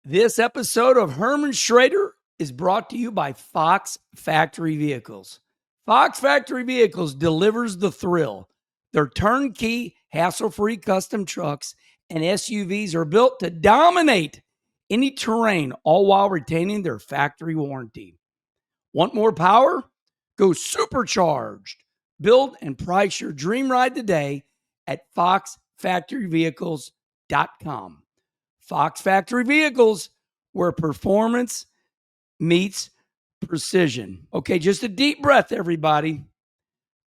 This episode of Herman Schrader is brought to you by Fox Factory Vehicles. Fox Factory Vehicles delivers the thrill. Their turnkey, hassle-free custom trucks and SUVs are built to dominate any terrain, all while retaining their factory warranty. Want more power? Go supercharged. Build and price your dream ride today at foxfactoryvehicles.com. Fox Factory Vehicles, where performance meets precision. Okay, just a deep breath, everybody.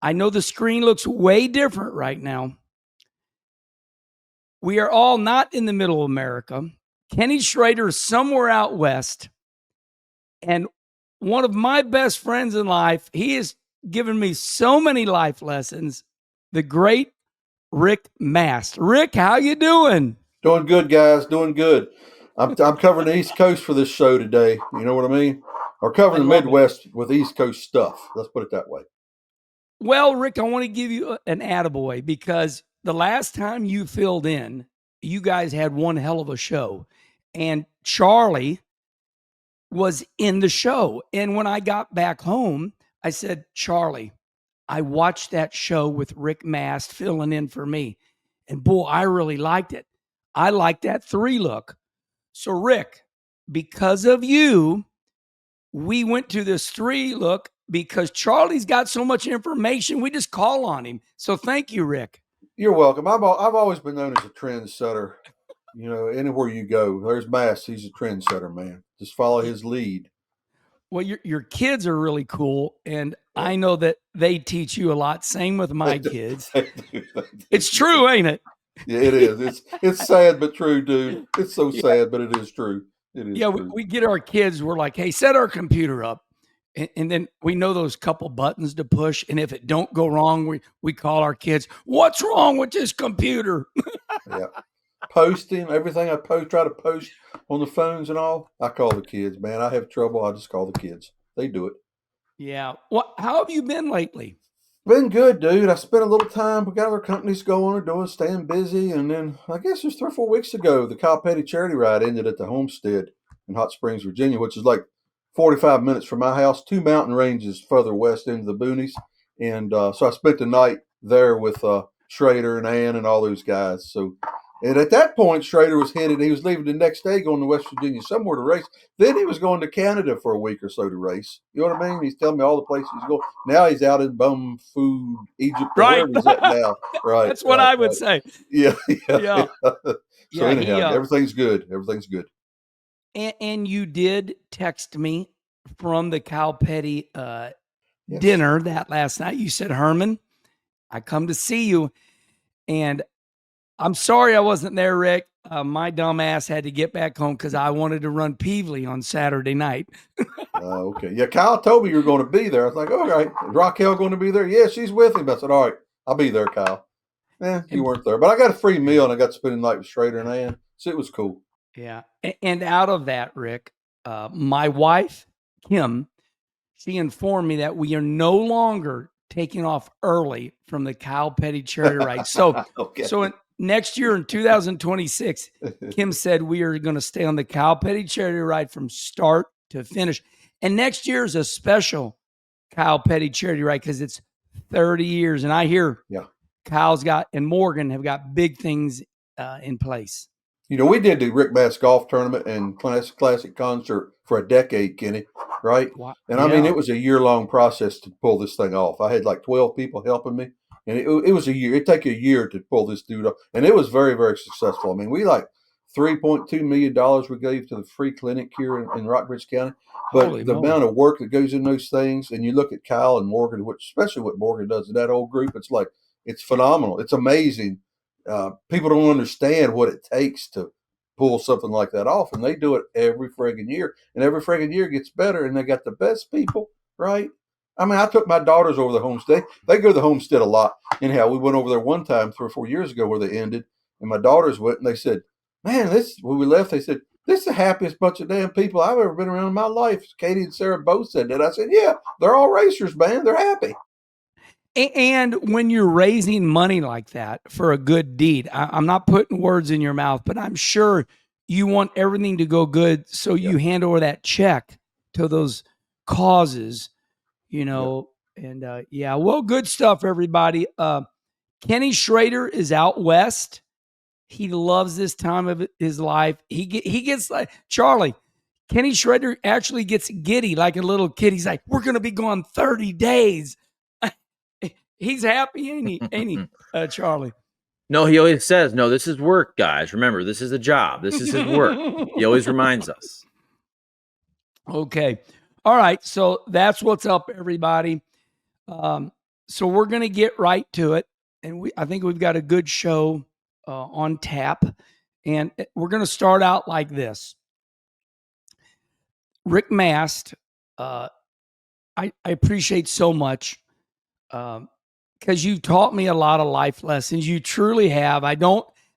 I know the screen looks way different right now. We are all not in the middle of America. Kenny Schrader is somewhere out west. And one of my best friends in life, he has given me so many life lessons, the great Rick Mast. Rick, how you doing? Doing good, guys. Doing good. I'm covering the East Coast for this show today. You know what I mean? Or covering the Midwest with East Coast stuff. Let's put it that way. Well, Rick, I want to give you an attaboy because the last time you filled in, you guys had one hell of a show. And Charlie was in the show. And when I got back home, I said, Charlie, I watched that show with Rick Mast filling in for me. And boy, I really liked it. I like that 3-look. So, Rick, because of you, we went to this 3-look because Charlie's got so much information. We just call on him. So thank you, Rick. You're welcome. I've always been known as a trendsetter. You know, anywhere you go, there's Mast. He's a trendsetter, man. Just follow his lead. Well, your kids are really cool, and I know that they teach you a lot. Same with my kids. It's true, ain't it? Yeah, it is. It's sad but true, dude. It's so sad, but it is true. It is. Yeah, true. We get our kids. We're like, hey, set our computer up, and then we know those couple buttons to push. And if it don't go wrong, we call our kids. What's wrong with this computer? Yeah, posting everything I try to post on the phones and all. I call the kids, man. I have trouble. I just call the kids. They do it. Yeah. How have you been lately? Been good, dude. I spent a little time. We got other companies going or doing, staying busy. And then I guess it was 3 or 4 weeks ago, the Kyle Petty charity ride ended at the Homestead in Hot Springs, Virginia, which is like 45 minutes from my house, 2 mountain ranges further west into the boonies. And so I spent the night there with Schrader and Ann and all those guys. So, and at that point, Schrader was headed. He was leaving the next day, going to West Virginia somewhere to race. Then he was going to Canada for a week or so to race. You know what I mean? He's telling me all the places he's going. Now he's out in bum food, Egypt, right? Wherever he's at now. Right. That's what I would say. Yeah. Yeah. So anyhow, everything's good. Everything's good. And you did text me from the Kyle Petty dinner that last night. You said, Herman, I come to see you. And I'm sorry I wasn't there, Rick. My dumb ass had to get back home because I wanted to run Peevely on Saturday night. Okay. Yeah, Kyle told me you were going to be there. I was like, all right. Is Raquel going to be there? Yeah, she's with him. I said, all right, I'll be there, Kyle. You weren't there. But I got a free meal, and I got to spend the night with Schrader and Ann. So it was cool. Yeah. And out of that, Rick, my wife, Kim, she informed me that we are no longer taking off early from the Kyle Petty charity ride. So, next year in 2026, Kim said we are going to stay on the Kyle Petty charity ride from start to finish. And next year is a special Kyle Petty charity ride because it's 30 years. And I hear Kyle's got and Morgan have got big things in place. You know, we did the Rick Mast golf tournament and classic concert for a decade, Kenny, right? Wow. And I mean, it was a year-long process to pull this thing off. I had like 12 people helping me. And it was a year. It'd take a year to pull this dude up. And it was very, very successful. I mean, we like $3.2 million we gave to the free clinic here in Rockbridge County. But the amount of work that goes in those things, and you look at Kyle and Morgan, which especially what Morgan does in that whole group, it's phenomenal. It's amazing. People don't understand what it takes to pull something like that off. And they do it every friggin' year. And every friggin' year gets better. And they got the best people, right? I mean, I took my daughters over the Homestead. They go to the Homestead a lot. Anyhow, we went over there one time 3 or 4 years ago where they ended. And my daughters went and they said, man, when we left, they said, this is the happiest bunch of damn people I've ever been around in my life. Katie and Sarah both said that. I said, yeah, they're all racers, man. They're happy. And when you're raising money like that for a good deed, I'm not putting words in your mouth, but I'm sure you want everything to go good, so you hand over that check to those causes, and well, good stuff, everybody. Kenny Schrader is out west. He loves this time of his life. He gets like Charlie. Kenny Schrader actually gets giddy like a little kid. He's like, "We're going to be gone 30 days." He's happy, ain't he, Charlie? No, he always says, "No, this is work, guys. Remember, this is a job. This is his work." He always reminds us. Okay. All right. So that's what's up, everybody. So we're going to get right to it. And I think we've got a good show on tap. And we're going to start out like this. Rick Mast, I appreciate so much because you've taught me a lot of life lessons. You truly have.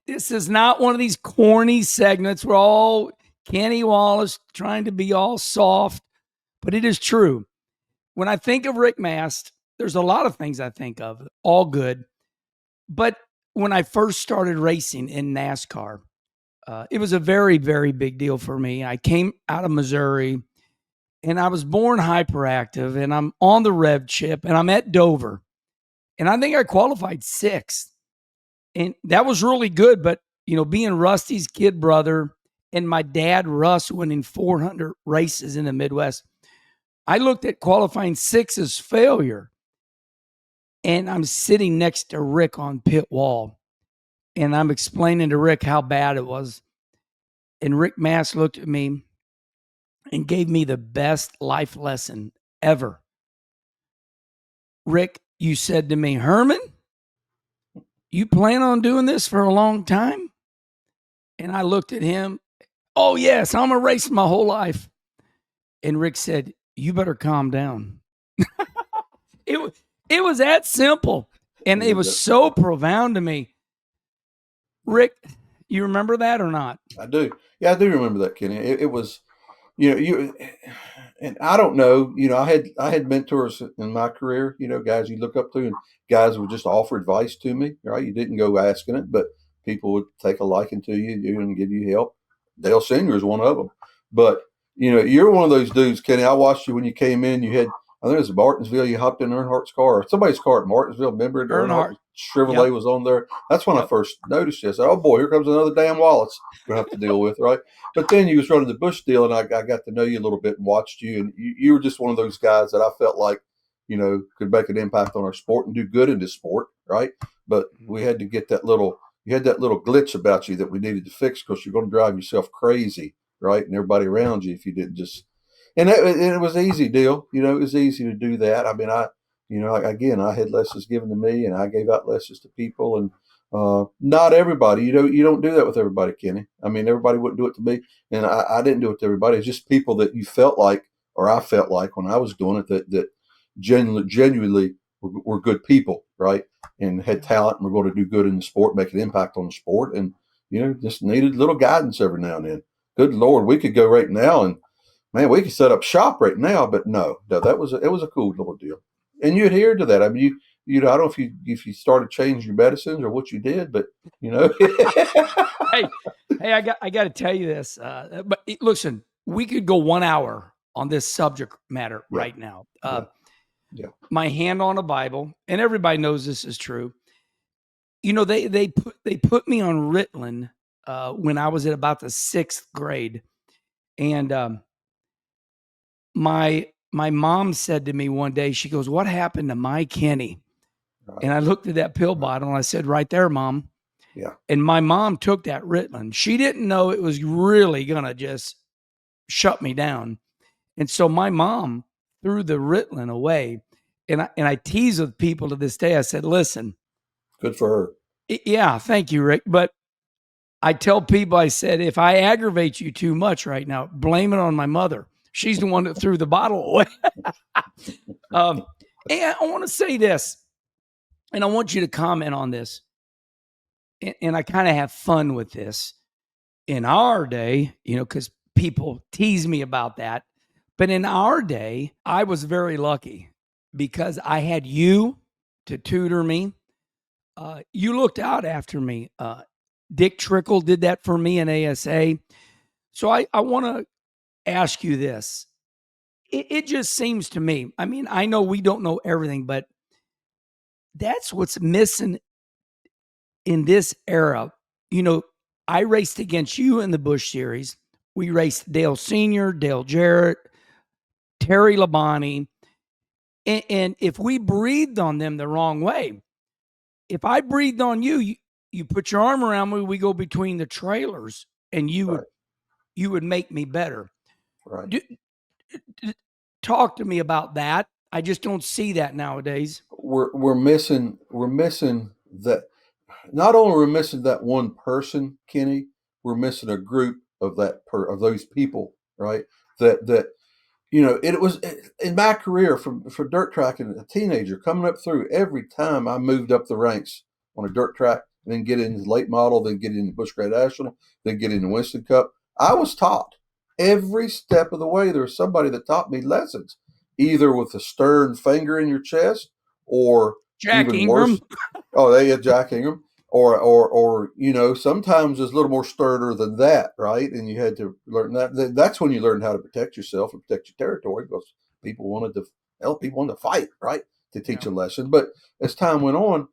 This is not one of these corny segments where all Kenny Wallace trying to be all soft, but it is true. When I think of Rick Mast, there's a lot of things I think of, all good. But when I first started racing in NASCAR, it was a very, very big deal for me. I came out of Missouri, and I was born hyperactive, and I'm on the rev chip, and I'm at Dover. And I think I qualified 6th. And that was really good. But, being Rusty's kid brother and my dad, Russ, winning 400 races in the Midwest, I looked at qualifying 6 as failure. And I'm sitting next to Rick on pit wall. And I'm explaining to Rick how bad it was. And Rick Mast looked at me and gave me the best life lesson ever. Rick, you said to me, "Herman, you plan on doing this for a long time?" And I looked at him. "Oh, yes, I'm a racer my whole life." And Rick said, "You better calm down." It was that simple. And it was so profound to me. Rick, you remember that or not? I do. Yeah, I do remember that, Kenny. It was, and I don't know, I had mentors in my career, guys you look up to, and guys would just offer advice to me, right? You didn't go asking it, but people would take a liking to you and give you help. Dale Sr. is one of them. But, you're one of those dudes, Kenny. I watched you when you came in. You had, I think it was Martinsville. You hopped in Earnhardt's car, or somebody's car at Martinsville. Remember Earnhardt Chevrolet was on there. That's when I first noticed you. I said, "Oh boy, here comes another damn Wallace we're gonna have to deal with," right? But then you was running the Bush deal, and I got to know you a little bit and watched you, and you were just one of those guys that I felt like, could make an impact on our sport and do good in this sport, right? But we had to get you had that little glitch about you that we needed to fix because you're going to drive yourself crazy, right? And everybody around you if you didn't just. And it was an easy deal, it was easy to do that. I mean, I had lessons given to me, and I gave out lessons to people, and not everybody, you don't do that with everybody, Kenny. I mean, everybody wouldn't do it to me, and I didn't do it to everybody. It's just people that you felt like, or I felt like when I was doing it, that genuinely were good people, right? And had talent and were going to do good in the sport, make an impact on the sport, and just needed a little guidance every now and then. Good Lord, we could go right now and man, we could set up shop right now, but no, it was a cool little deal, and you adhered to that. I mean, I don't know if you started changing your medicines or what you did, but hey, I got to tell you this. But listen, we could go 1 hour on this subject matter right now. My hand on a Bible, and everybody knows this is true. They put me on Ritalin when I was at about the 6th grade, and my mom said to me one day, she goes, "What happened to my Kenny?" Right. And I looked at that pill bottle and I said, "Right there, Mom." Yeah. And my mom took that Ritalin. She didn't know it was really gonna just shut me down, and so my mom threw the Ritalin away. And I tease with people to this day. I said, "Listen, good for her." Yeah, thank you, Rick. But I tell people, I said, if I aggravate you too much right now, blame it on my mother. She's the one that threw the bottle away. And I want to say this, and I want you to comment on this. And I kind of have fun with this. In our day, because people tease me about that. But in our day, I was very lucky because I had you to tutor me. You looked out after me. Dick Trickle did that for me in ASA. So I want to ask you this. It just seems to me, I mean, I know we don't know everything, but that's what's missing in this era. You know, I raced against you in the Busch Series. We raced Dale Sr., Dale Jarrett, Terry Labonte. And if we breathed on them the wrong way, if I breathed on you, you put your arm around me, we go between the trailers, and you would make me better. Right. Talk to me about that. I just don't see that nowadays. We're missing that. Not only are we missing that one person, Kenny, we're missing a group of of those people, right? That it was in my career for dirt track and a teenager coming up through. Every time I moved up the ranks on a dirt track, then get into the late model, then get into Busch Grade National, then get into Winston Cup, I was taught every step of the way. There was somebody that taught me lessons, either with a stern finger in your chest, or Jack even Ingram. worse. Oh, they had Jack Ingram. Or sometimes it's a little more sterner than that, right? And you had to learn that. That's when you learn how to protect yourself and protect your territory, because people wanted to fight, right, to teach a lesson. But as time went on,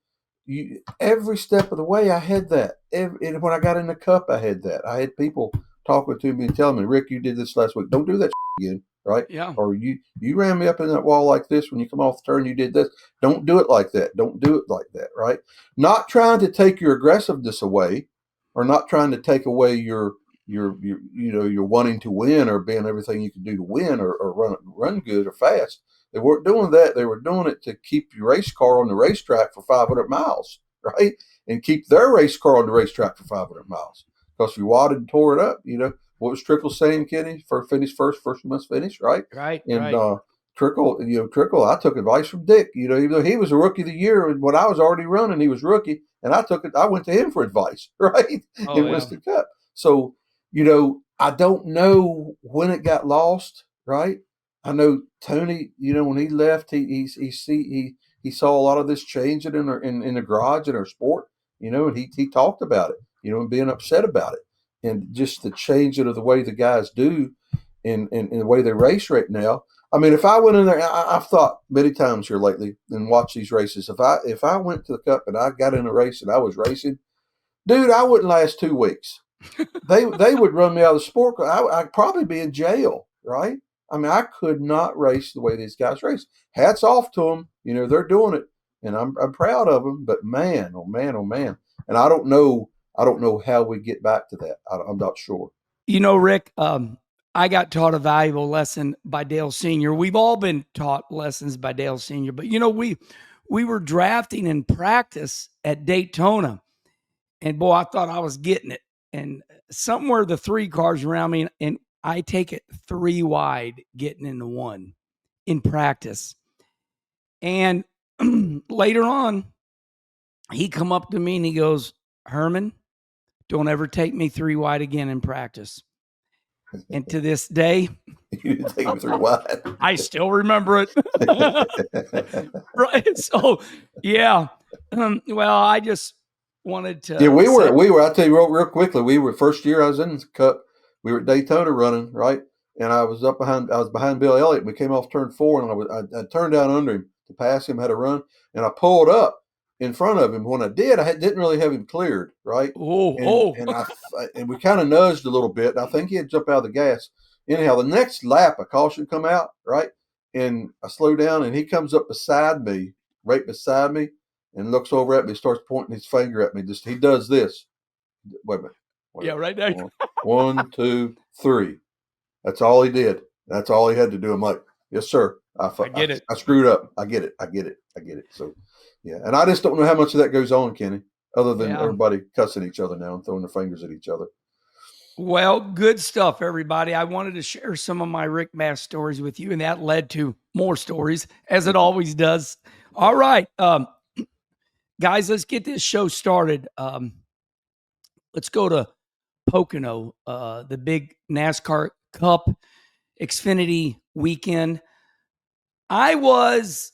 every step of the way I had that. And when I got in the Cup, I had that. I had people talking to me and telling me, Rick, you did this last week. Don't do that again, right? Yeah. Or you ran me up in that wall like this when you come off the turn. You did this. Don't do it like that. Don't do it like that, right? Not trying to take your aggressiveness away, or not trying to take away your wanting to win, or being everything you can do to win, or run good or fast. They weren't doing that. They were doing it to keep your race car on the racetrack for 500 miles, right? And keep their race car on the racetrack for 500 miles. Because if you wadded and tore it up, what was Trickle saying, Kenny? Finish first must finish, right? Right. And right. Trickle, I took advice from Dick, even though he was a rookie of the year, and when I was already running, he was rookie, and I went to him for advice, right? Oh, In Winston Cup. So, I don't know when it got lost, right? I know Tony, when he left, he saw a lot of this changing in the garage in our sport, and he talked about it, and being upset about it, and just the changing of the way the guys do, and the way they race right now. I mean, if I went in there, I've thought many times here lately and watched these races. If I went to the Cup and I got in a race and I was racing, dude, I wouldn't last 2 weeks. They would run me out of the sport. I'd probably be in jail, right? I mean, I could not race the way these guys race. Hats off to them. They're doing it, and I'm proud of them. But man, oh man, oh man, and I don't know how we get back to that. I'm not sure. Rick, I got taught a valuable lesson by Dale Sr. We've all been taught lessons by Dale Sr. But we were drafting in practice at Daytona, and boy, I thought I was getting it. And somewhere the 3 cars around me, and I take it 3 wide, getting into 1 in practice. And later on, he come up to me and he goes, Herman, don't ever take me 3 wide again in practice. And to this day, you didn't take me 3 wide. I still remember it. Right. So, yeah. Well, I just wanted to. Yeah, we were. I'll tell you real quickly. We were first year I was in the Cup. We were at Daytona running, right? And I was behind Bill Elliott. And we came off turn 4, and I turned down under him to pass him, had to run, and I pulled up in front of him. When I did, didn't really have him cleared, right? And we kind of nudged a little bit. And I think he had jumped out of the gas. Anyhow, the next lap, a caution come out, right? And I slow down, and he comes up right beside me, and looks over at me, starts pointing his finger at me. He does this. Wait a minute. Yeah, right there. 1, 2, 3. That's all he did. That's all he had to do. I'm like, yes, sir. I get it. I screwed up. I get it. So, yeah. And I just don't know how much of that goes on, Kenny, other than everybody cussing each other now and throwing their fingers at each other. Well, good stuff, everybody. I wanted to share some of my Rick Mast stories with you, and that led to more stories, as it always does. All right. Guys, let's get this show started. Let's go to Pocono, the big NASCAR Cup Xfinity weekend. I was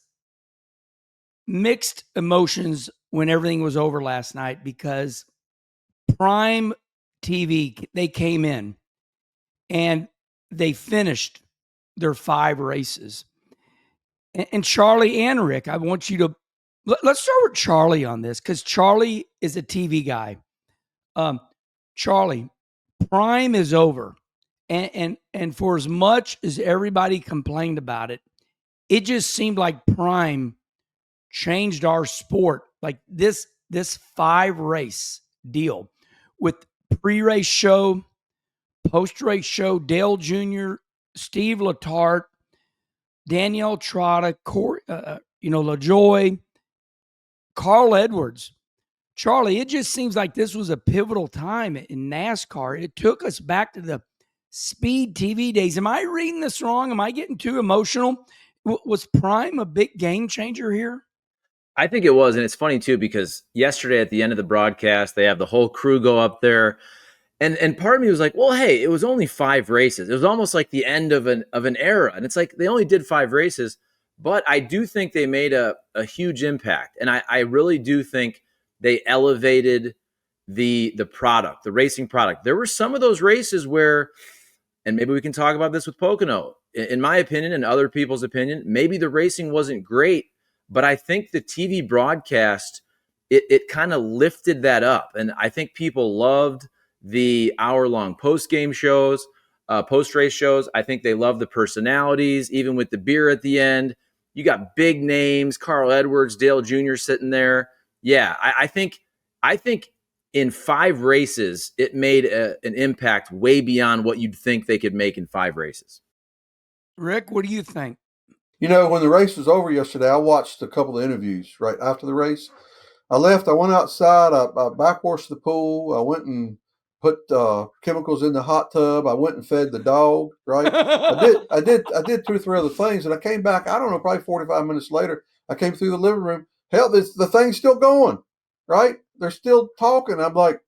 mixed emotions when everything was over last night, because Prime TV, they came in and they finished their 5 races. And Charlie and Rick, I want you to let's start with Charlie on this, because Charlie is a TV guy. Charlie, Prime is over, and for as much as everybody complained about it, it just seemed like Prime changed our sport. Like this 5 race deal with pre-race show, post-race show, Dale Jr., Steve Letarte, Danielle Trotta, LaJoy, Carl Edwards. Charlie, it just seems like this was a pivotal time in NASCAR. It took us back to the Speed TV days. Am I reading this wrong? Am I getting too emotional? Was Prime a big game changer here? I think it was. And it's funny, too, because yesterday at the end of the broadcast, they have the whole crew go up there. And part of me was like, well, hey, it was only 5 races. It was almost like the end of an era. And it's like they only did 5 races. But I do think they made a huge impact. And I really do think they elevated the product, the racing product. There were some of those races where, and maybe we can talk about this with Pocono, in my opinion and other people's opinion, maybe the racing wasn't great, but I think the TV broadcast, it kind of lifted that up. And I think people loved the hour-long post-game shows, post-race shows. I think they loved the personalities, even with the beer at the end. You got big names, Carl Edwards, Dale Jr. sitting there. Yeah, I think in 5 races, it made an impact way beyond what you'd think they could make in 5 races. Rick, what do you think? When the race was over yesterday, I watched a couple of interviews right after the race. I left. I went outside. I backwashed the pool. I went and put chemicals in the hot tub. I went and fed the dog. Right. I did 2 or 3 other things, and I came back. I don't know, probably 45 minutes later. I came through the living room. Hell, the thing's still going. Right. They're still talking. I'm like,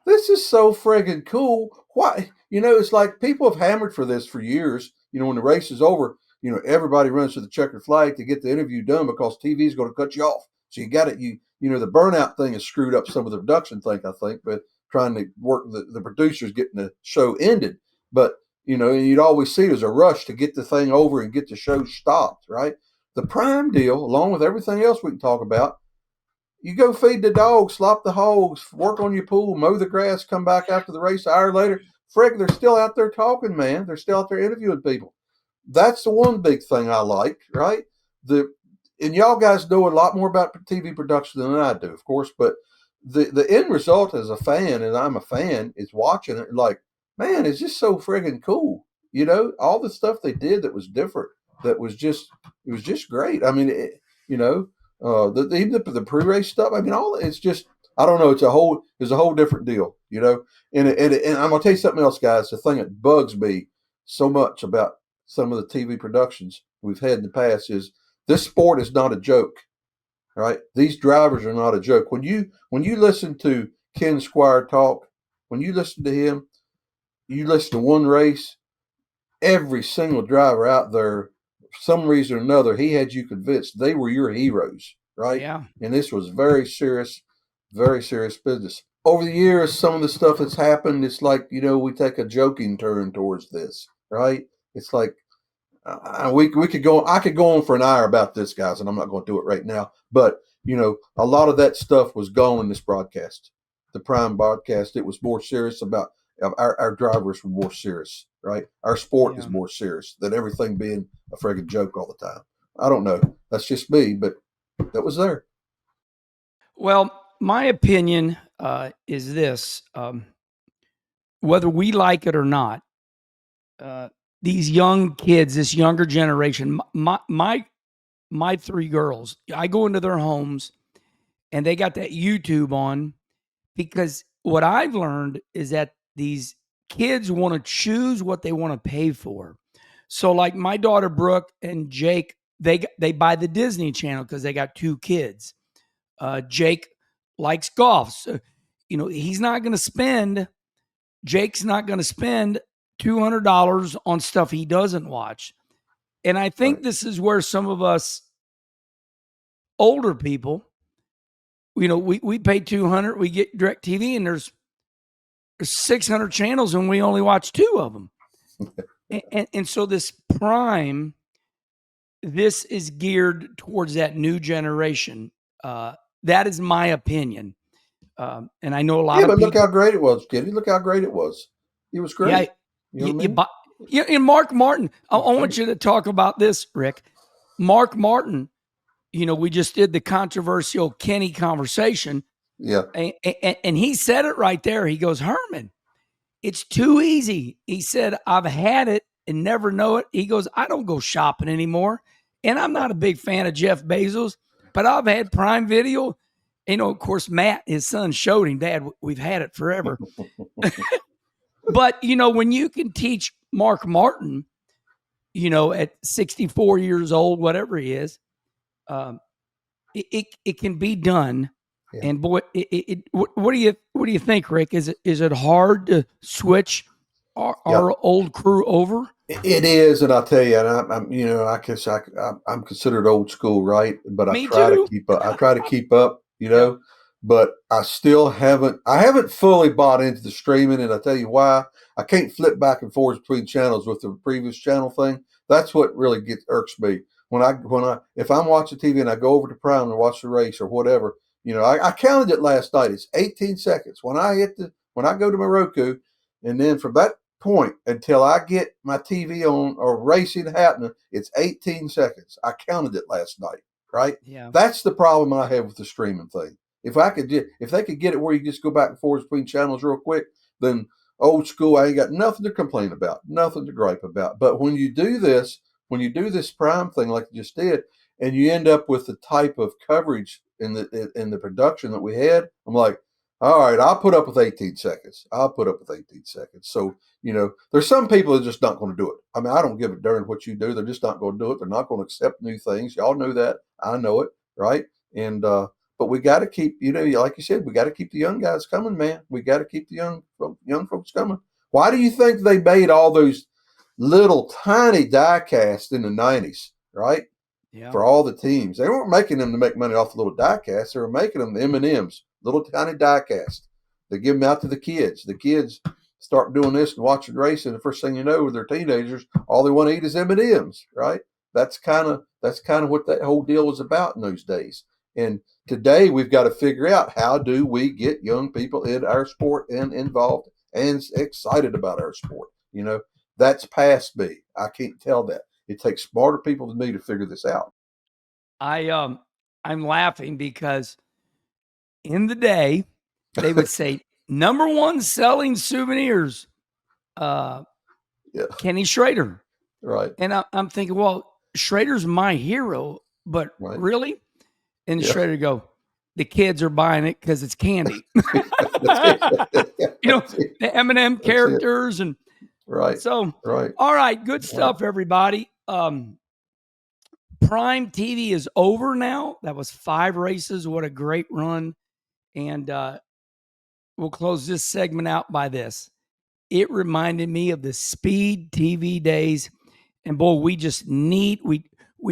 this is so friggin' cool. Why? It's like people have hammered for this for years. When the race is over, everybody runs to the checkered flag to get the interview done because TV is going to cut you off. So you got it. The burnout thing has screwed up some of the production thing, I think, but trying to work the producers getting the show ended. But, you'd always see there's a rush to get the thing over and get the show stopped, right? The Prime deal, along with everything else we can talk about, you go feed the dog, slop the hogs, work on your pool, mow the grass, come back after the race an hour later. Frig, they're still out there talking, man. They're still out there interviewing people. That's the one big thing I like, right? And y'all guys know a lot more about TV production than I do, of course, but the end result as a fan, and I'm a fan, is watching it like, man, it's just so friggin' cool. All the stuff they did that was different, it was just great. I mean, even the pre-race stuff. I mean, it's just, I don't know. It's a whole different deal, And I'm gonna tell you something else, guys. The thing that bugs me so much about some of the TV productions we've had in the past is this sport is not a joke, right? These drivers are not a joke. When you listen to Ken Schrader talk, when you listen to him, you listen to one race, every single driver out there, for some reason or another, he had you convinced they were your heroes, right? Yeah. And this was very serious business. Over the years, some of the stuff that's happened, it's like, we take a joking turn towards this, right? It's like, we could go. I could go on for an hour about this, guys, and I'm not going to do it right now. But a lot of that stuff was gone in this broadcast, the Prime broadcast. It was more serious about our drivers were more serious, right? Our sport is more serious than everything being a friggin' joke all the time. I don't know. That's just me, but that was there. Well, my opinion is this: whether we like it or not, these young kids, this younger generation, my 3 girls, I go into their homes and they got that YouTube on, because what I've learned is that these kids want to choose what they want to pay for. So like my daughter Brooke and Jake, they buy the Disney Channel because they got 2 kids. Jake likes golf. So, Jake's not going to spend $200 on stuff he doesn't watch. And I think this is where some of us older people, we pay $200, we get DirecTV, and there's there's 600 channels and we only watch 2 of them. And so this prime, this is geared towards that new generation. That is my opinion. And I know a lot of people. Look how great it was, Kenny. Look how great it was. It was great. Yeah, you know what I mean? And Mark Martin, I want you to talk about this, Rick. Mark Martin, we just did the controversial Kenny conversation. Yeah. And he said it right there. He goes, Herman, it's too easy. He said, I've had it and never know it. He goes, I don't go shopping anymore. And I'm not a big fan of Jeff Bezos, but I've had Prime Video. Of course, Matt, his son, showed him, Dad, we've had it forever. But, when you can teach Mark Martin, at 64 years old, whatever he is, it can be done. Yeah. And boy, what do you think, Rick? Is it hard to switch our old crew over? It is, and I'll tell you, and I guess I'm considered old school, right? But I try to keep up. I try to keep up, but I still haven't fully bought into the streaming, and I'll tell you why. I can't flip back and forth between channels with the previous channel thing. That's what really irks me. If I'm watching TV and I go over to Prime and watch the race or whatever, I counted it last night. It's 18 seconds when I go to my Roku, and then from that point until I get my TV on or racing happening, it's 18 seconds. I counted it last night, right? Yeah. That's the problem I have with the streaming thing. If they could get it where you just go back and forth between channels real quick, then old school, I ain't got nothing to complain about, nothing to gripe about. But when you do this Prime thing like you just did, and you end up with the type of coverage in the production that we had, I'm like, all right, I'll put up with 18 seconds. So, there's some people that are just not going to do it. I mean, I don't give a darn what you do. They're just not going to do it. They're not going to accept new things. Y'all know that. I know it, right? And but we got to keep, like you said, we got to keep the young guys coming, man. We got to keep the young folks coming. Why do you think they made all those little tiny die casts in the 90s, right? Yeah. For all the teams. They weren't making them to make money off the little die casts. They were making them the M&Ms, little tiny die cast. They give them out to the kids. The kids start doing this and watching racing. The first thing you know, they're teenagers. All they want to eat is M&Ms, right? That's kind of what that whole deal was about in those days. And today we've got to figure out, how do we get young people in our sport and involved and excited about our sport? That's past me. I can't tell that. It takes smarter people than me to figure this out. I'm laughing because in the day they would say number 1 selling souvenirs, Kenny Schrader. Right. And I'm thinking, well, Schrader's my hero, but really? And Schrader go, the kids are buying it because it's candy. The M&M characters and right. So, right. All right, good stuff, everybody. Prime TV is over now. That was 5 races. What a great run. And we'll close this segment out by this. It reminded me of the Speed TV days. And boy, we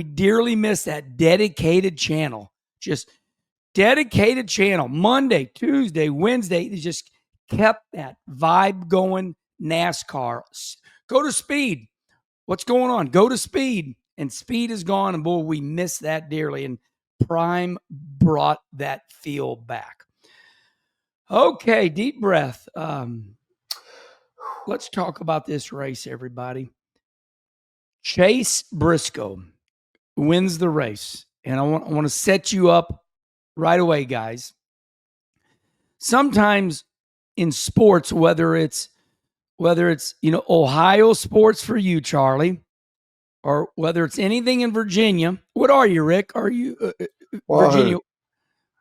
dearly miss that dedicated channel. Just dedicated channel. Monday, Tuesday, Wednesday. It just kept that vibe going. NASCAR. Go to Speed. What's going on? Go to Speed. And Speed is gone. And boy, we miss that dearly. And Prime brought that feel back. Okay, deep breath. Let's talk about this race, everybody. Chase Briscoe wins the race. And I want to set you up right away, guys. Sometimes in sports, whether it's Ohio sports for you, Charlie, or whether it's anything in Virginia. What are you, Rick? Are you Virginia?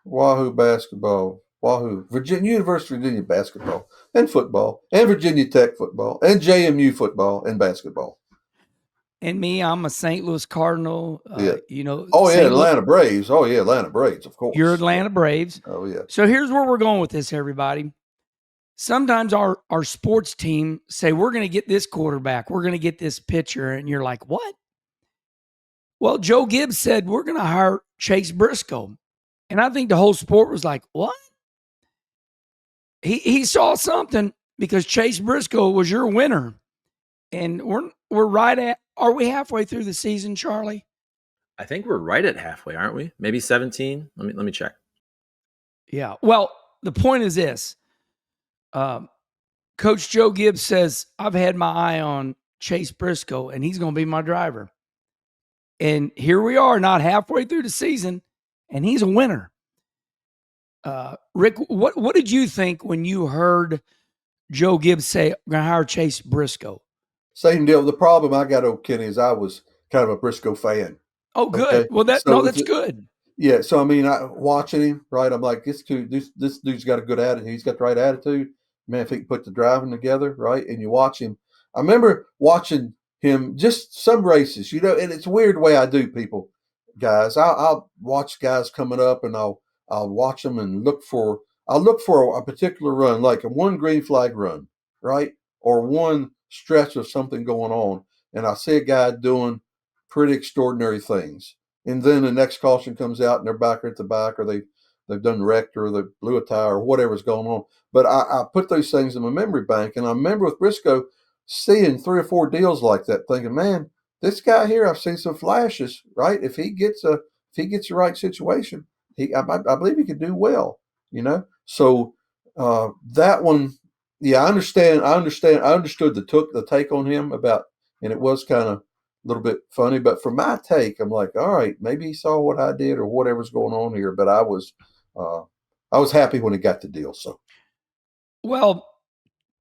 Wahoo basketball. Wahoo. University of Virginia basketball and football and Virginia Tech football and JMU football and basketball. And me, I'm a St. Louis Cardinal. Atlanta Braves. Oh, yeah, Atlanta Braves, of course. You're Atlanta Braves. Oh, yeah. So here's where we're going with this, everybody. Sometimes our sports team say, we're going to get this quarterback. We're going to get this pitcher. And you're like, what? Well, Joe Gibbs said, we're going to hire Chase Briscoe. And I think the whole sport was like, what? He saw something. because Chase Briscoe was your winner. And we're right at, are we halfway through the season, Charlie? I think we're right at halfway, aren't we? Maybe 17. Let me check. Yeah. Well, the point is this. Coach Joe Gibbs says, I've had my eye on Chase Briscoe, and he's going to be my driver. And here we are, not halfway through the season, and he's a winner. Rick, what did you think when you heard Joe Gibbs say, "I'm going to hire Chase Briscoe"? Same deal. The problem I got, Kenny, is I was kind of a Briscoe fan. Oh, good. Okay? Well, that's good. Yeah. So I mean, watching him, right? I'm like, this dude's got a good attitude. He's got the right attitude. Man, if he can put the driving together, right? And you watch him. I remember watching him just some races, and it's a weird way I do people, guys. I'll watch guys coming up, and I'll watch them and I'll look for a particular run, like a one green flag run, right, or one stretch of something going on, and I see a guy doing pretty extraordinary things. And then the next caution comes out and they're back at the back, or they've done wrecked, or they blew a tire, or whatever's going on. But I put those things in my memory bank, and I remember with Briscoe seeing 3 or 4 deals like that, thinking, man, this guy here, I've seen some flashes, right? If he gets the right situation, I believe he could do well, So that one, yeah, I understand. I understood the take on him about, and it was kind of a little bit funny, but for my take, I'm like, all right, maybe he saw what I did or whatever's going on here. But I was happy when he got the deal. So, well,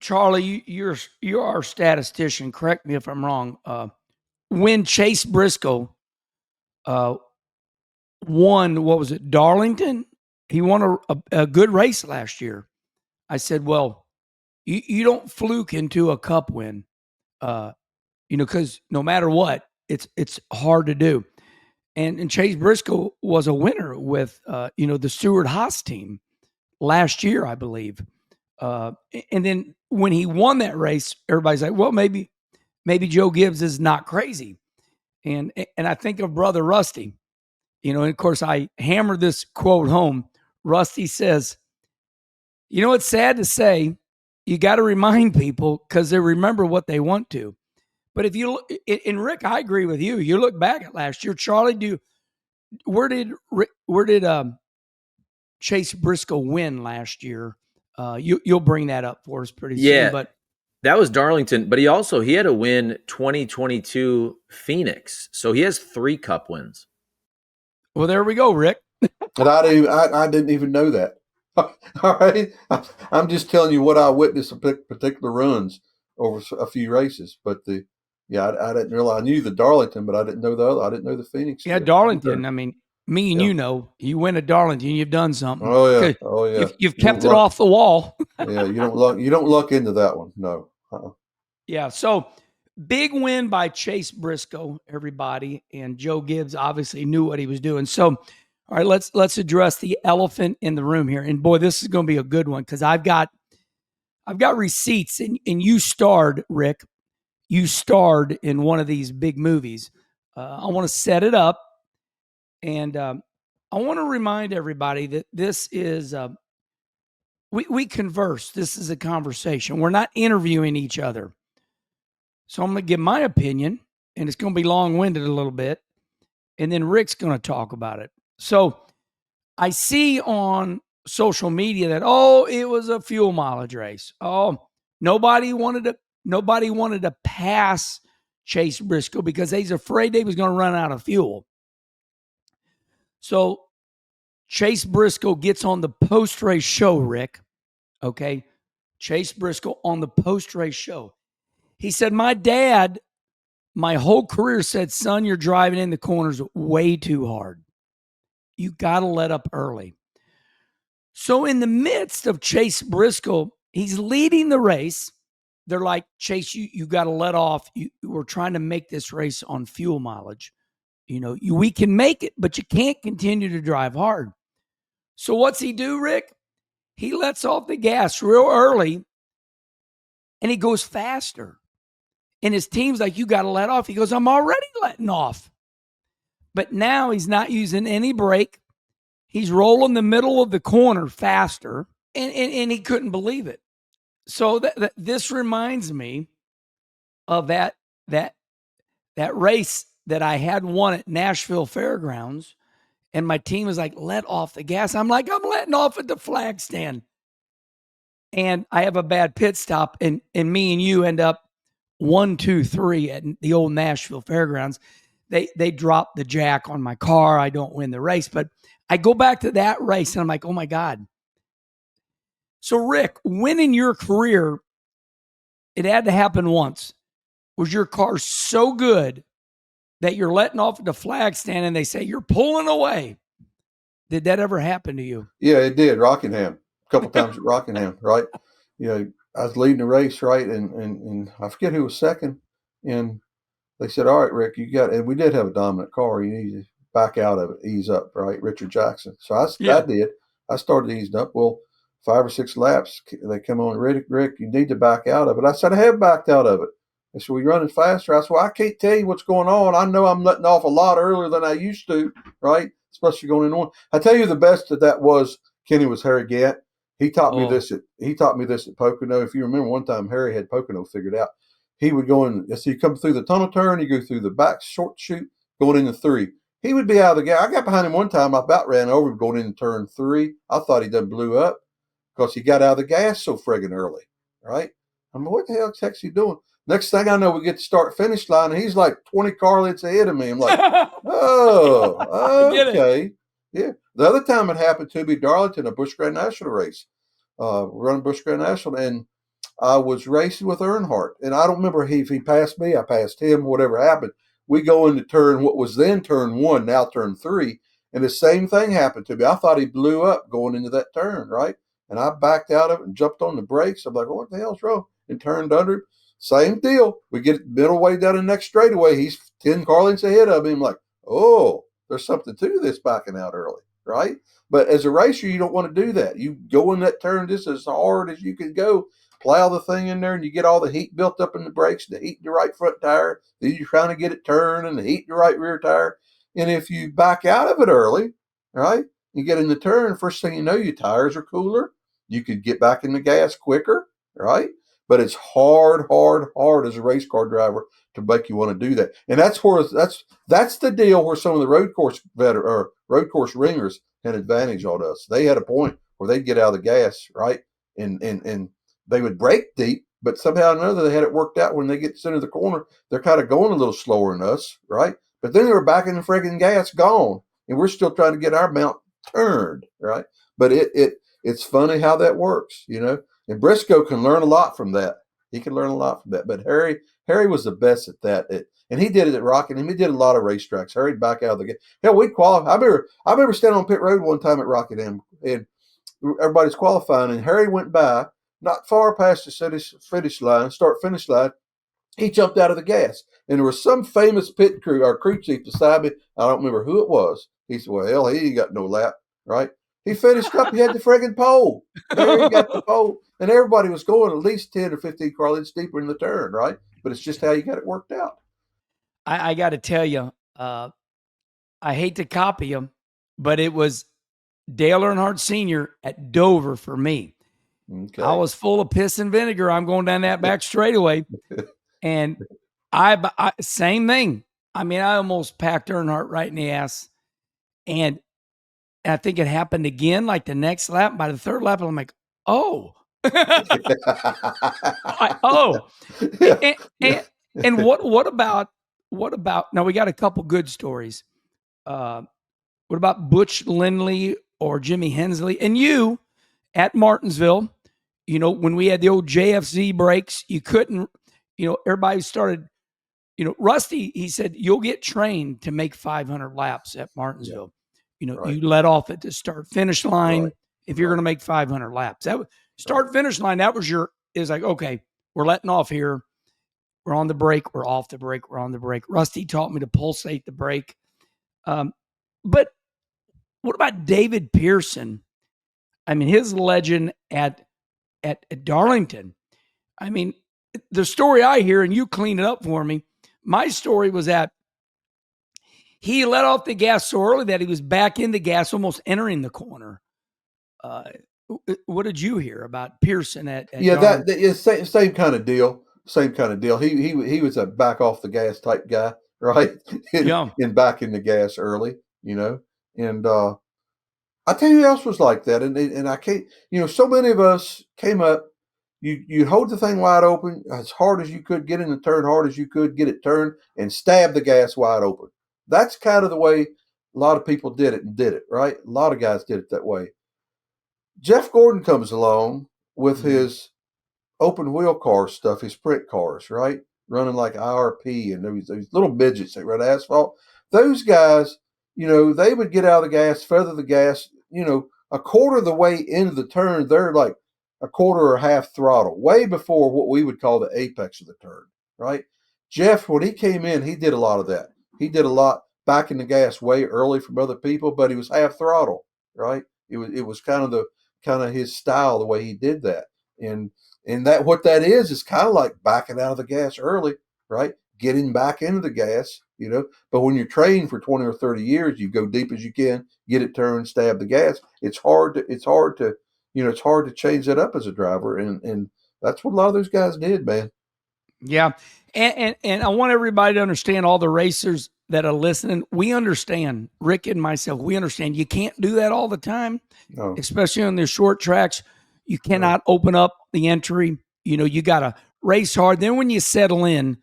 Charlie, you're our statistician. Correct me if I'm wrong. When Chase Briscoe won, what was it, Darlington? He won a good race last year. I said, well, you don't fluke into a cup win, because no matter what, it's hard to do. And Chase Briscoe was a winner with the Stewart Haas team last year, I believe. And then when he won that race, everybody's like, well, maybe Joe Gibbs is not crazy. And I think of Brother Rusty, and of course I hammered this quote home. Rusty says, it's sad to say, you got to remind people because they remember what they want to. But if you look, and Rick, I agree with you. You look back at last year, Charlie, where did Chase Briscoe win last year? You'll bring that up for us pretty soon. But that was Darlington. But he had a win 2022 Phoenix, so he has 3 Cup wins. Well, there we go, Rick. And I didn't even know that. All right, I'm just telling you what I witnessed in particular runs over a few races. But I didn't realize. I knew the Darlington, but I didn't know the other. I didn't know the Phoenix. Yeah, Darlington. I mean, me and you win at Darlington, you've done something. Oh yeah. You've kept it off the wall. Yeah, you don't luck into that one. No. Yeah. So big win by Chase Briscoe, everybody, and Joe Gibbs obviously knew what he was doing. So, all right, let's address the elephant in the room here. And boy, this is going to be a good one because I've got receipts, and you starred, Rick. You starred in one of these big movies. I want to set it up, and I want to remind everybody that this is we converse. This is a conversation. We're not interviewing each other. So I'm going to give my opinion, and it's going to be long-winded a little bit, and then Rick's going to talk about it. So I see on social media that, it was a fuel mileage race. Oh, nobody wanted to pass Chase Briscoe because he's afraid they was going to run out of fuel. So Chase Briscoe gets on the post-race show, Rick. Okay? Chase Briscoe on the post-race show. He said, my dad, my whole career said, son, you're driving in the corners way too hard. You got to let up early. So in the midst of Chase Briscoe, he's leading the race. They're like, Chase, you got to let off. We're trying to make this race on fuel mileage. We can make it, but you can't continue to drive hard. So what's he do, Rick? He lets off the gas real early, and he goes faster. And his team's like, you got to let off. He goes, I'm already letting off. But now he's not using any brake. He's rolling the middle of the corner faster, and he couldn't believe it. So this reminds me of that race that I had won at Nashville Fairgrounds, and my team was like, let off the gas. I'm like, I'm letting off at the flag stand. And I have a bad pit stop, and me and you end up 1, 2, 3 at the old Nashville Fairgrounds. They drop the jack on my car. I don't win the race, but I go back to that race and I'm like, oh my God. So Rick, when in your career, it had to happen once, was your car so good that you're letting off at the flag stand and they say you're pulling away? Did that ever happen to you? Yeah, it did. Rockingham, a couple times at Rockingham, right? You know, I was leading the race, right, and I forget who was second, and they said, "All right, Rick, you got," and we did have a dominant car. You need to back out of it, ease up, right? Richard Jackson. So I Yeah. did. I started easing up. Well, 5 or 6 laps, they come on, Rick, you need to back out of it. I said, I have backed out of it. They said, we running faster. I said, well, I can't tell you what's going on. I know I'm letting off a lot earlier than I used to, right? Especially going in one. I tell you, the best of that was Kenny was Harry Gant. He taught me this at Pocono. If you remember, one time Harry had Pocono figured out. He would go in. So you come through the tunnel turn, you go through the back short chute, going into 3. He would be out of the gas. I got behind him one time. I about ran over him going into turn 3. I thought he done blew up because he got out of the gas so friggin' early, right? I'm like, what the hell the heck's he doing? Next thing I know, we get to start finish line, and he's like 20 car lengths ahead of me. I'm like, I oh, get it. okay. Yeah. The other time it happened to me, Darlington, a Busch Grand National race. Running Busch Grand National, and I was racing with Earnhardt, and I don't remember if he passed me, I passed him, whatever happened. We go into what was then turn 1, now turn 3, and the same thing happened to me. I thought he blew up going into that turn, right? And I backed out of it and jumped on the brakes. I'm like, what the hell's wrong? And turned under him. Same deal. We get middle way down the next straightaway. He's 10 car lengths ahead of me. I'm like, oh, there's something to this backing out early, right? But as a racer, you don't want to do that. You go in that turn just as hard as you can go, plow the thing in there, and you get all the heat built up in the brakes, the heat in the right front tire. Then you're trying to get it turned, and the heat in the right rear tire. And if you back out of it early, right, you get in the turn, first thing you know, your tires are cooler. You could get back in the gas quicker, right? But it's hard as a race car driver to make you want to do that. And that's the deal where some of the road course road course ringers had advantage on us. They had a point where they'd get out of the gas, right? And they would brake deep, but somehow or another they had it worked out when they get to the center of the corner, they're kind of going a little slower than us, right? But then they were back in the friggin' gas gone. And we're still trying to get our mount turned, right? But it's funny how that works, you know. And Briscoe can learn a lot from that. He can learn a lot from that. But Harry was the best at that. And he did it at Rockingham. He did a lot of racetracks. Harry'd back out of the game. Hell, we'd qualify. I remember standing on pit road one time at Rockingham, and everybody's qualifying, and Harry went by, not far past the start finish line. He jumped out of the gas, and there was some famous pit crew or crew chief beside me. I don't remember who it was. He said, "Well, hell, he ain't got no lap, right?" He finished up. He had the friggin' pole. Harry got the pole, and everybody was going at least 10 or 15 car lengths deeper in the turn, right? But it's just how you got it worked out. I got to tell you, I hate to copy him, but it was Dale Earnhardt Sr. at Dover for me. Okay. I was full of piss and vinegar. I'm going down that back straightaway, and I same thing. I mean, I almost packed Earnhardt right in the ass, and I think it happened again, like the next lap. By the third lap, I'm like, oh, oh, Yeah. and, and, and what about now? We got a couple good stories. What about Butch Lindley or Jimmy Hensley? And you at Martinsville, you know, when we had the old JFZ breaks, you couldn't, you know, everybody started, you know, Rusty, he said, you'll get trained to make 500 laps at Martinsville. You know, Right. you let off at the start finish line Right. if you're Right. going to make 500 laps. That start finish line, that was is like, okay, we're letting off here. We're on the brake. We're off the brake. We're on the brake. Rusty taught me to pulsate the brake. But what about David Pearson? I mean, his legend at Darlington. I mean, the story I hear, and you clean it up for me. My story was that he let off the gas so early that he was back in the gas, almost entering the corner. what did you hear about Pearson at Yeah, Darlington? that is same kind of deal. Same kind of deal. He was a back off the gas type guy, right? Yeah. In back in the gas early, and I tell you who else was like that, and I can't, so many of us came up. You hold the thing wide open as hard as you could, get in the turn hard as you could, get it turned, and stab the gas wide open. That's kind of the way a lot of people did it, right? A lot of guys did it that way. Jeff Gordon comes along with his open wheel car stuff, his sprint cars, right? Running like IRP and those little midgets that run asphalt. Those guys, they would get out of the gas, feather the gas, a quarter of the way into the turn, they're like a quarter or half throttle, way before what we would call the apex of the turn, right? Jeff, when he came in, he did a lot of that. He did a lot back in the gas way early from other people, but he was half throttle, right? It was kind of his style, the way he did that. And that what that is kind of like backing out of the gas early, right? Getting back into the gas, But when you're trained for 20 or 30 years, you go deep as you can, get it turned, stab the gas. It's hard to change that up as a driver, and that's what a lot of those guys did, man. Yeah, and I want everybody to understand, all the racers that are listening. We understand, Rick and myself. We understand you can't do that all the time, No, especially on the short tracks. You cannot open up the entry. You got to race hard. Then when you settle in,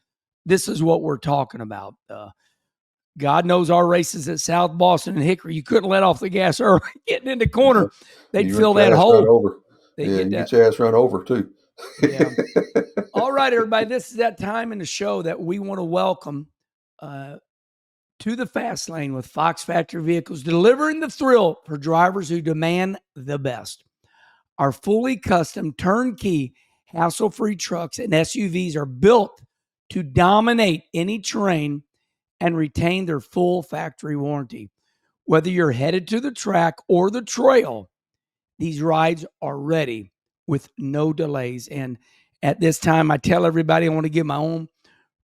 this is what we're talking about. God knows our races at South Boston and Hickory, you couldn't let off the gas early. Getting in the corner, they'd you fill get your that ass run hole. over. They Yeah, get you that. get your ass run over too. Yeah. All right, everybody. This is that time in the show that we want to welcome to the fast lane with Fox Factory Vehicles, delivering the thrill for drivers who demand the best. Our fully custom, turnkey, hassle-free trucks and SUVs are built to dominate any terrain and retain their full factory warranty. Whether you're headed to the track or the trail, these rides are ready with no delays. And at this time, I tell everybody, I want to give my own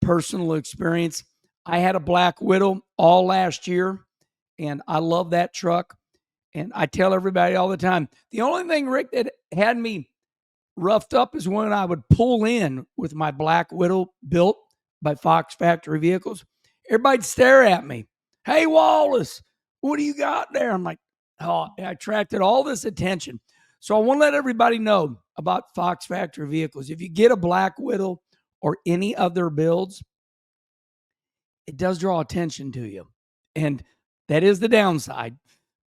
personal experience. I had a Black Widow all last year, and I love that truck. And I tell everybody all the time, the only thing, Rick, that had me roughed up is when I would pull in with my Black Widow built by Fox Factory Vehicles. Everybody'd stare at me. Hey, Wallace, what do you got there? I'm like, oh, I attracted all this attention. So I want to let everybody know about Fox Factory Vehicles. If you get a Black Widow or any other builds, it does draw attention to you. And that is the downside,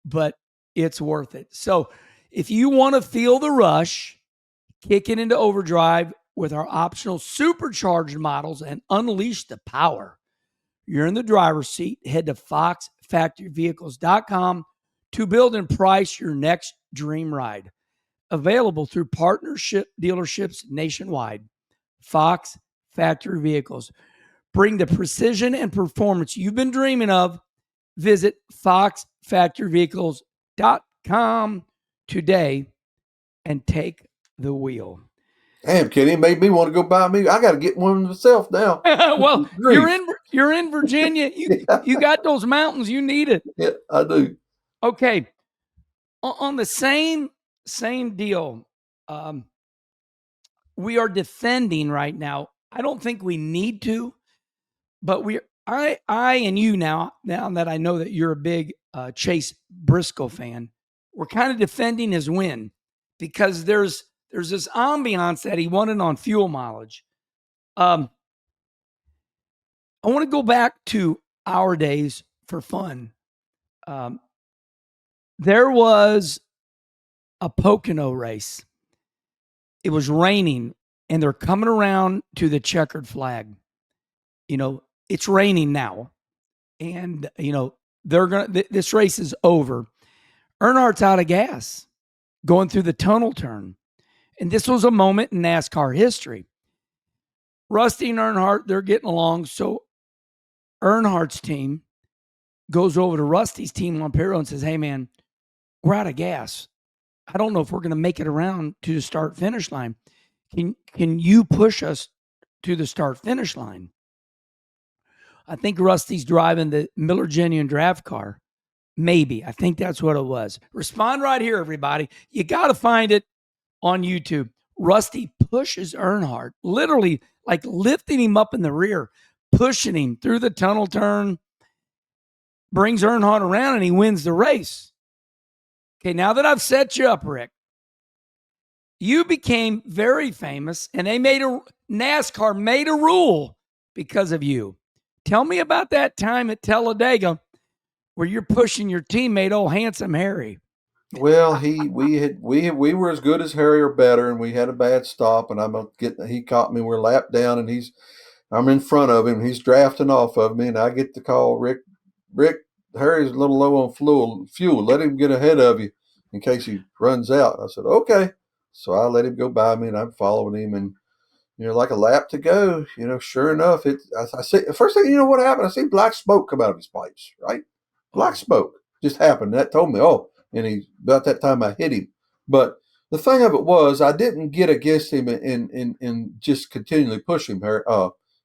but it's worth it. So if you want to feel the rush, kick it into overdrive with our optional supercharged models and unleash the power, you're in the driver's seat. Head to foxfactoryvehicles.com to build and price your next dream ride. Available through partnership dealerships nationwide. Fox Factory Vehicles. Bring the precision and performance you've been dreaming of. Visit foxfactoryvehicles.com today and take the wheel. Damn, Kenny, it made me want to go buy me. I got to get one myself now. Well, you're in Virginia. You got those mountains. You need it. Yeah, I do. Okay. On the same deal, we are defending right now. I don't think we need to, but I and you now that I know that you're a big Chase Briscoe fan, we're kind of defending his win because there's this ambiance that he won it on fuel mileage. I want to go back to our days for fun. There was a Pocono race. It was raining, and they're coming around to the checkered flag. It's raining now, and they're gonna. This race is over. Earnhardt's out of gas, going through the tunnel turn, and this was a moment in NASCAR history. Rusty and Earnhardt, they're getting along, so Earnhardt's team goes over to Rusty's team on payroll and says, "Hey, man, we're out of gas. I don't know if we're going to make it around to the start finish line. Can you push us to the start finish line?" I think Rusty's driving the Miller Genuine draft car. Maybe. I think that's what it was. Respond right here, everybody. You got to find it on YouTube. Rusty pushes Earnhardt, literally like lifting him up in the rear, pushing him through the tunnel turn, brings Earnhardt around, and he wins the race. Okay, now that I've set you up, Rick, you became very famous, and NASCAR made a rule because of you. Tell me about that time at Talladega where you're pushing your teammate, old handsome Harry. Well, we were as good as Harry or better, and we had a bad stop, and he caught me. We're lapped down, and I'm in front of him. He's drafting off of me, and I get the call, Rick, Harry's a little low on fuel. Let him get ahead of you in case he runs out. I said, okay. So I let him go by me, and I'm following him, and like a lap to go. Sure enough, I see first thing. What happened? I see black smoke come out of his pipes. Right, black smoke just happened. That told me, and about that time I hit him. But the thing of it was, I didn't get against him and just continually push him.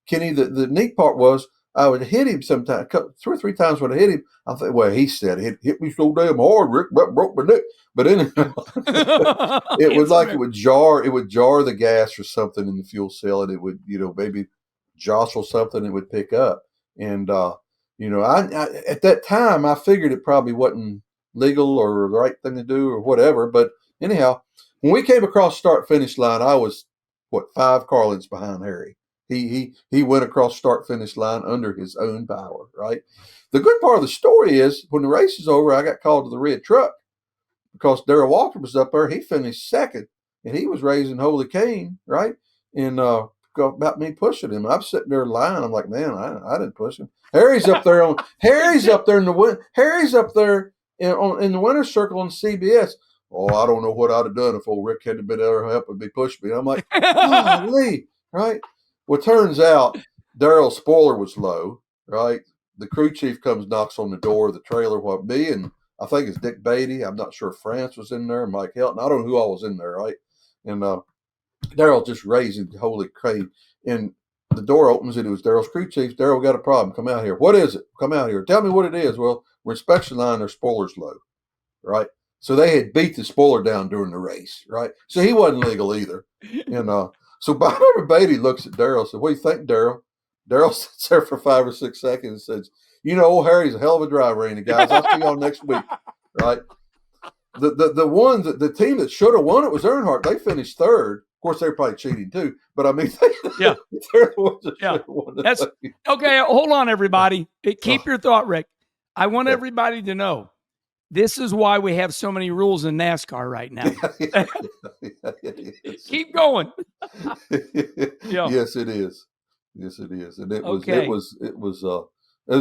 Kenny, the neat part was I would hit him sometimes, 2 or 3 times when I hit him. I think, well, he said, hit me so damn hard, Rick, that broke my neck. But anyhow, it was like it would jar the gas or something in the fuel cell, and it would, maybe jostle something it would pick up. And, I at that time, I figured it probably wasn't legal or the right thing to do or whatever. But anyhow, when we came across start finish line, I was 5 car lengths behind Harry. He went across start finish line under his own power. Right. The good part of the story is when the race is over, I got called to the red truck because Darrell Walter was up there. He finished second, and he was raising Holy Cane. Right. And about me pushing him. I'm sitting there lying. I'm like, man, I didn't push him. Harry's up there in the winner's circle on CBS. Oh, I don't know what I'd have done if old Rick hadn't been there helping me push me. I'm like, golly, right? Well, it turns out Darrell's spoiler was low, right? The crew chief knocks on the door of the trailer. What me and I think it's Dick Beatty. I'm not sure if France was in there, Mike Helton. I don't know who all was in there, right? And Darrell just raising Holy Crane, and the door opens and it was Darrell's crew chief. Darrell, got a problem. Come out here. What is it? Come out here. Tell me what it is. Well, we're inspection line. Their spoiler's low, right? So they had beat the spoiler down during the race, right? So he wasn't legal either. And so Bobby Beatty looks at Darrell and said, what do you think, Darrell? Darrell sits there for 5 or 6 seconds and says, old Harry's a hell of a driver, ain't he, guys? I'll see y'all next week, right? The team that should have won it was Earnhardt. They finished third. Of course, they're probably cheating too. But I mean, yeah, that's okay. Hold on, everybody. Keep your thought, Rick. I want everybody to know this is why we have so many rules in NASCAR right now. Keep going. Yes, it is. Yes, it is. And it was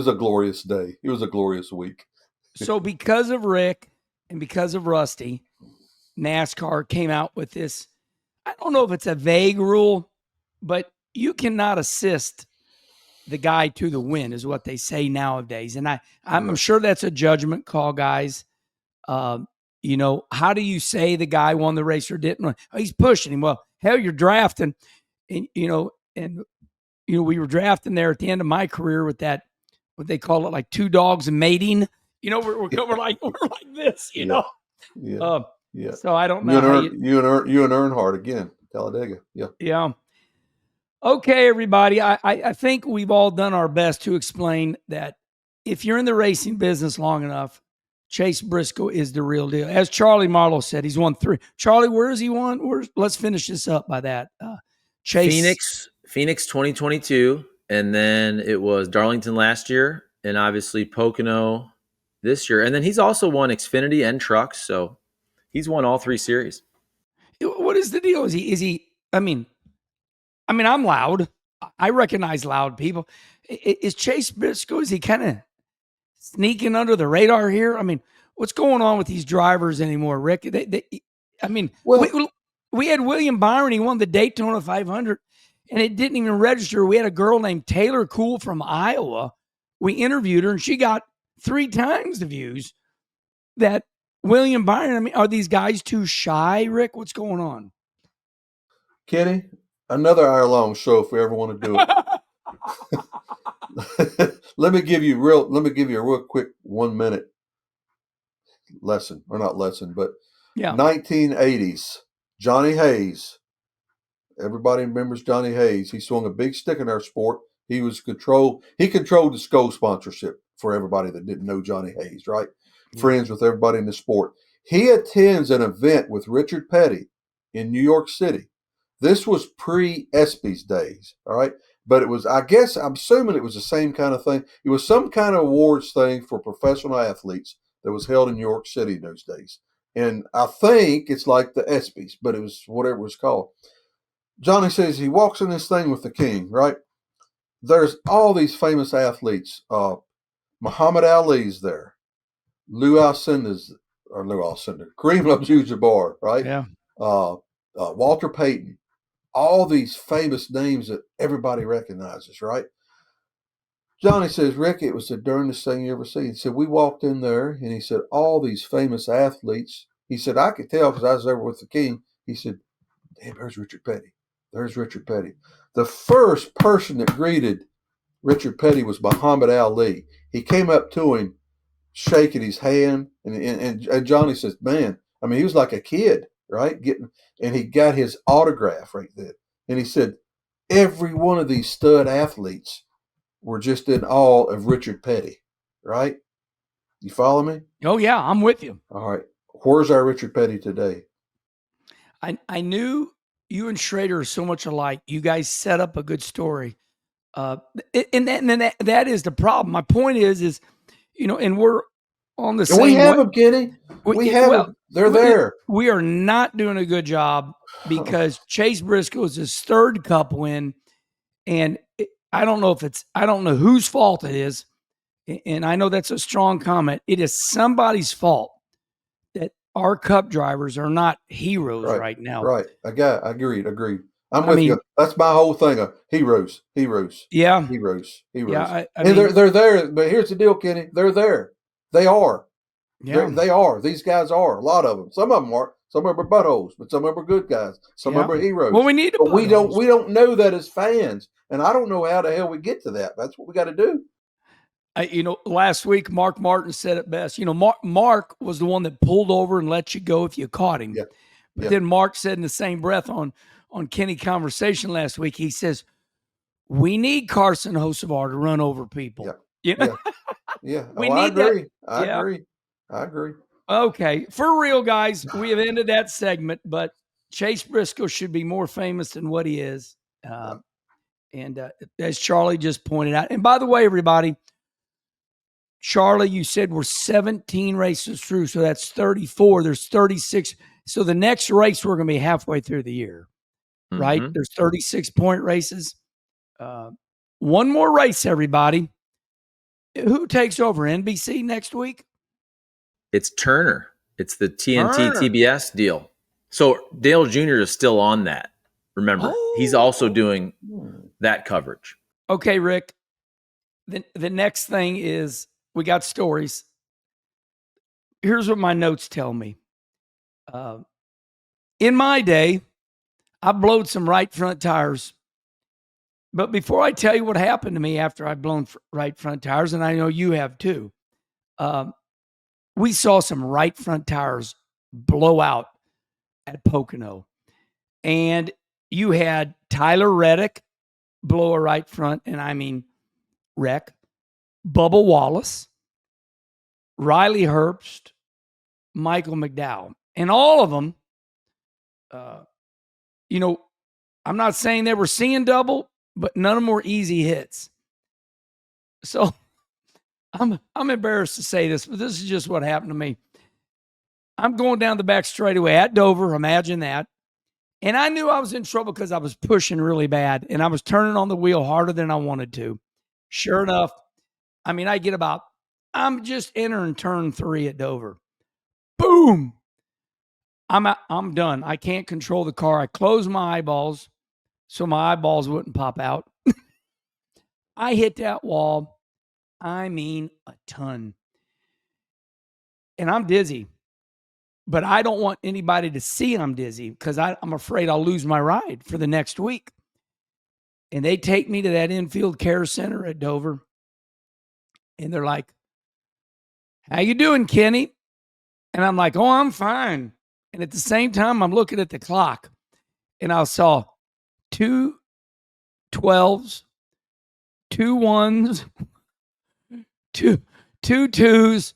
a glorious day. It was a glorious week. So because of Rick and because of Rusty, NASCAR came out with this. I don't know if it's a vague rule, but you cannot assist the guy to the win is what they say nowadays. And I'm sure that's a judgment call, guys. How do you say the guy won the race or didn't win? Oh, he's pushing him. Well, hell, you're drafting. And we were drafting there at the end of my career with that, what they call it, like 2 dogs mating. We're like this, know. Yeah. Yeah. So I don't know. You and Earnhardt again, Talladega. Yeah. Yeah. Okay, everybody. I think we've all done our best to explain that if you're in the racing business long enough, Chase Briscoe is the real deal. As Charlie Marlowe said, he's won 3. Charlie, where has he won? Let's finish this up by that. Chase. Phoenix 2022, and then it was Darlington last year, and obviously Pocono this year. And then he's also won Xfinity and trucks, so he's won all 3 series. What is the deal? Is he? I mean, I'm loud. I recognize loud people. Is Chase Briscoe? Is he kind of sneaking under the radar here? I mean, what's going on with these drivers anymore, Rick? We had William Byron. He won the Daytona 500, and it didn't even register. We had a girl named Taylor Cool from Iowa. We interviewed her, and she got 3 times the views that William Byron. I mean, are these guys too shy, Rick? What's going on? Kenny, another hour-long show if we ever want to do it. Let me give you a real quick 1 minute lesson, or not lesson, but Yeah. 1980s. Johnny Hayes. Everybody remembers Johnny Hayes. He swung a big stick in our sport. He controlled the Skull sponsorship for everybody that didn't know Johnny Hayes, right? Yeah. Friends with everybody in the sport. He attends an event with Richard Petty in New York City. This was pre-ESPYs days, all right? But it was, I guess, I'm assuming it was the same kind of thing. It was some kind of awards thing for professional athletes that was held in New York City in those days. And I think it's like the ESPYs, but it was whatever it was called. Johnny says he walks in this thing with the king, right? There's all these famous athletes. Muhammad Ali's there. Kareem Abdul-Jabbar, right? Yeah. Walter Payton. All these famous names that everybody recognizes, right? Johnny says, Rick, it was the darndest thing you ever seen. He said, we walked in there, and he said, all these famous athletes. He said, I could tell because I was there with the king. He said, damn, there's Richard Petty. There's Richard Petty. The first person that greeted Richard Petty was Muhammad Ali. He came up to him, shaking his hand, and Johnny says, man, I mean, he was like a kid, right? And he got his autograph right then. And he said, every one of these stud athletes were just in awe of Richard Petty, right? You follow me? Oh, yeah, I'm with you. All right. Where's our Richard Petty today? I knew you and Schrader are so much alike. You guys set up a good story. And that is the problem. My point is, and we're on the same. We have them, Kenny. We have them. They're there. We are not doing a good job because Chase Briscoe is his third Cup win, and I don't know whose fault it is, and I know that's a strong comment. It is somebody's fault that our Cup drivers are not heroes right now. Right. Agreed. I'm with you. That's my whole thing. Heroes. Yeah. Heroes. Yeah. And they're there. But here's the deal, Kenny. They're there. They are. Yeah. They are. These guys are. A lot of them. Some of them are. Some of them are buttholes, but some of them are good guys. Some of them are heroes. Well, we need to. We don't know that as fans, and I don't know how the hell we get to that. That's what we got to do. Last week, Mark Martin said it best. Mark was the one that pulled over and let you go if you caught him. Yeah. But then Mark said in the same breath on Kenny Conversation last week, he says, we need Carson Hocevar to run over people. Yeah. I agree. I agree. Okay. For real, guys, we have ended that segment, but Chase Briscoe should be more famous than what he is. And as Charlie just pointed out, and by the way, everybody, Charlie, you said we're 17 races through, so that's 34. There's 36. So the next race, we're going to be halfway through the year, right? There's 36-point races. One more race, everybody. Who takes over NBC next week? It's Turner. It's the TNT TBS deal. So Dale Jr. is still on that. Remember, he's also doing that coverage. Okay, Rick. The next thing is we got stories. Here's what my notes tell me. In my day, I blowed some right front tires. But before I tell you what happened to me after I've blown right front tires, and I know you have too, we saw some right front tires blow out at Pocono. And you had Tyler Reddick blow a right front, and I mean wreck. Bubba Wallace, Riley Herbst, Michael McDowell. And all of them, I'm not saying they were seeing double, but none of them were easy hits. So I'm embarrassed to say this, but this is just what happened to me. I'm going down the back straightaway at Dover. Imagine that. And I knew I was in trouble because I was pushing really bad and I was turning on the wheel harder than I wanted to. Sure enough, I'm just entering turn 3 at Dover. Boom. I'm done. I can't control the car. I closed my eyeballs so my eyeballs wouldn't pop out. I hit that wall. I mean, a ton. And I'm dizzy. But I don't want anybody to see I'm dizzy because I'm afraid I'll lose my ride for the next week. And they take me to that infield care center at Dover. And they're like, how you doing, Kenny? And I'm like, oh, I'm fine. And at the same time, I'm looking at the clock and I saw 2 12s, 2 1s, 2 2s.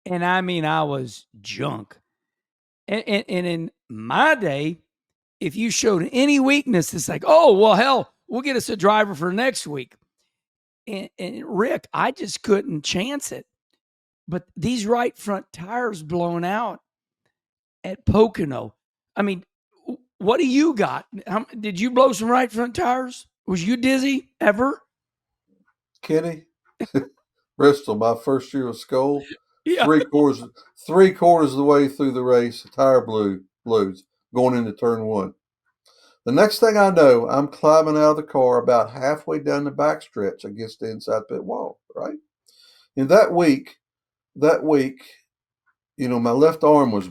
And I mean, I was junk. And in my day, if you showed any weakness, it's like, oh, well, hell, we'll get us a driver for next week. And Rick, I just couldn't chance it. But these right front tires blown out at Pocono. I mean, what do you got? Did you blow some right front tires? Was you dizzy ever? Kenny, Bristol, my first year of school, Yeah. 3/4 of the way through the race, the tire blues going into turn one. The next thing I know, I'm climbing out of the car about halfway down the backstretch against the inside pit wall, right? And that week, my left arm was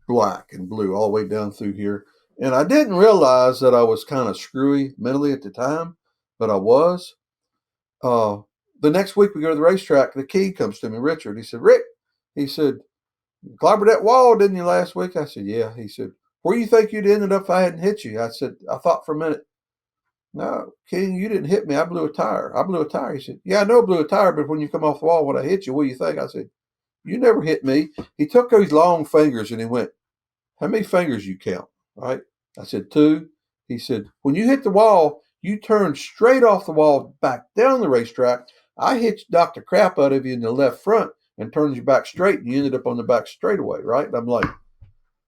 black and blue all the way down through here. And I didn't realize that I was kind of screwy mentally at the time, but I was. The next week we go to the racetrack, the key comes to me, Richard. He said, Rick, he said, you clobbered that wall, didn't you, last week? I said, yeah. He said, where do you think you'd ended up if I hadn't hit you? I said, I thought for a minute, no, King, you didn't hit me. I blew a tire. He said, yeah, I know I blew a tire, but when you come off the wall, when I hit you, what do you think? I said, you never hit me. He took those long fingers and he went, how many fingers you count? Right? I said, 2. He said, when you hit the wall, you turned straight off the wall back down the racetrack. I knocked the crap out of you in the left front and turned you back straight, and you ended up on the back straightaway, right? And I'm like,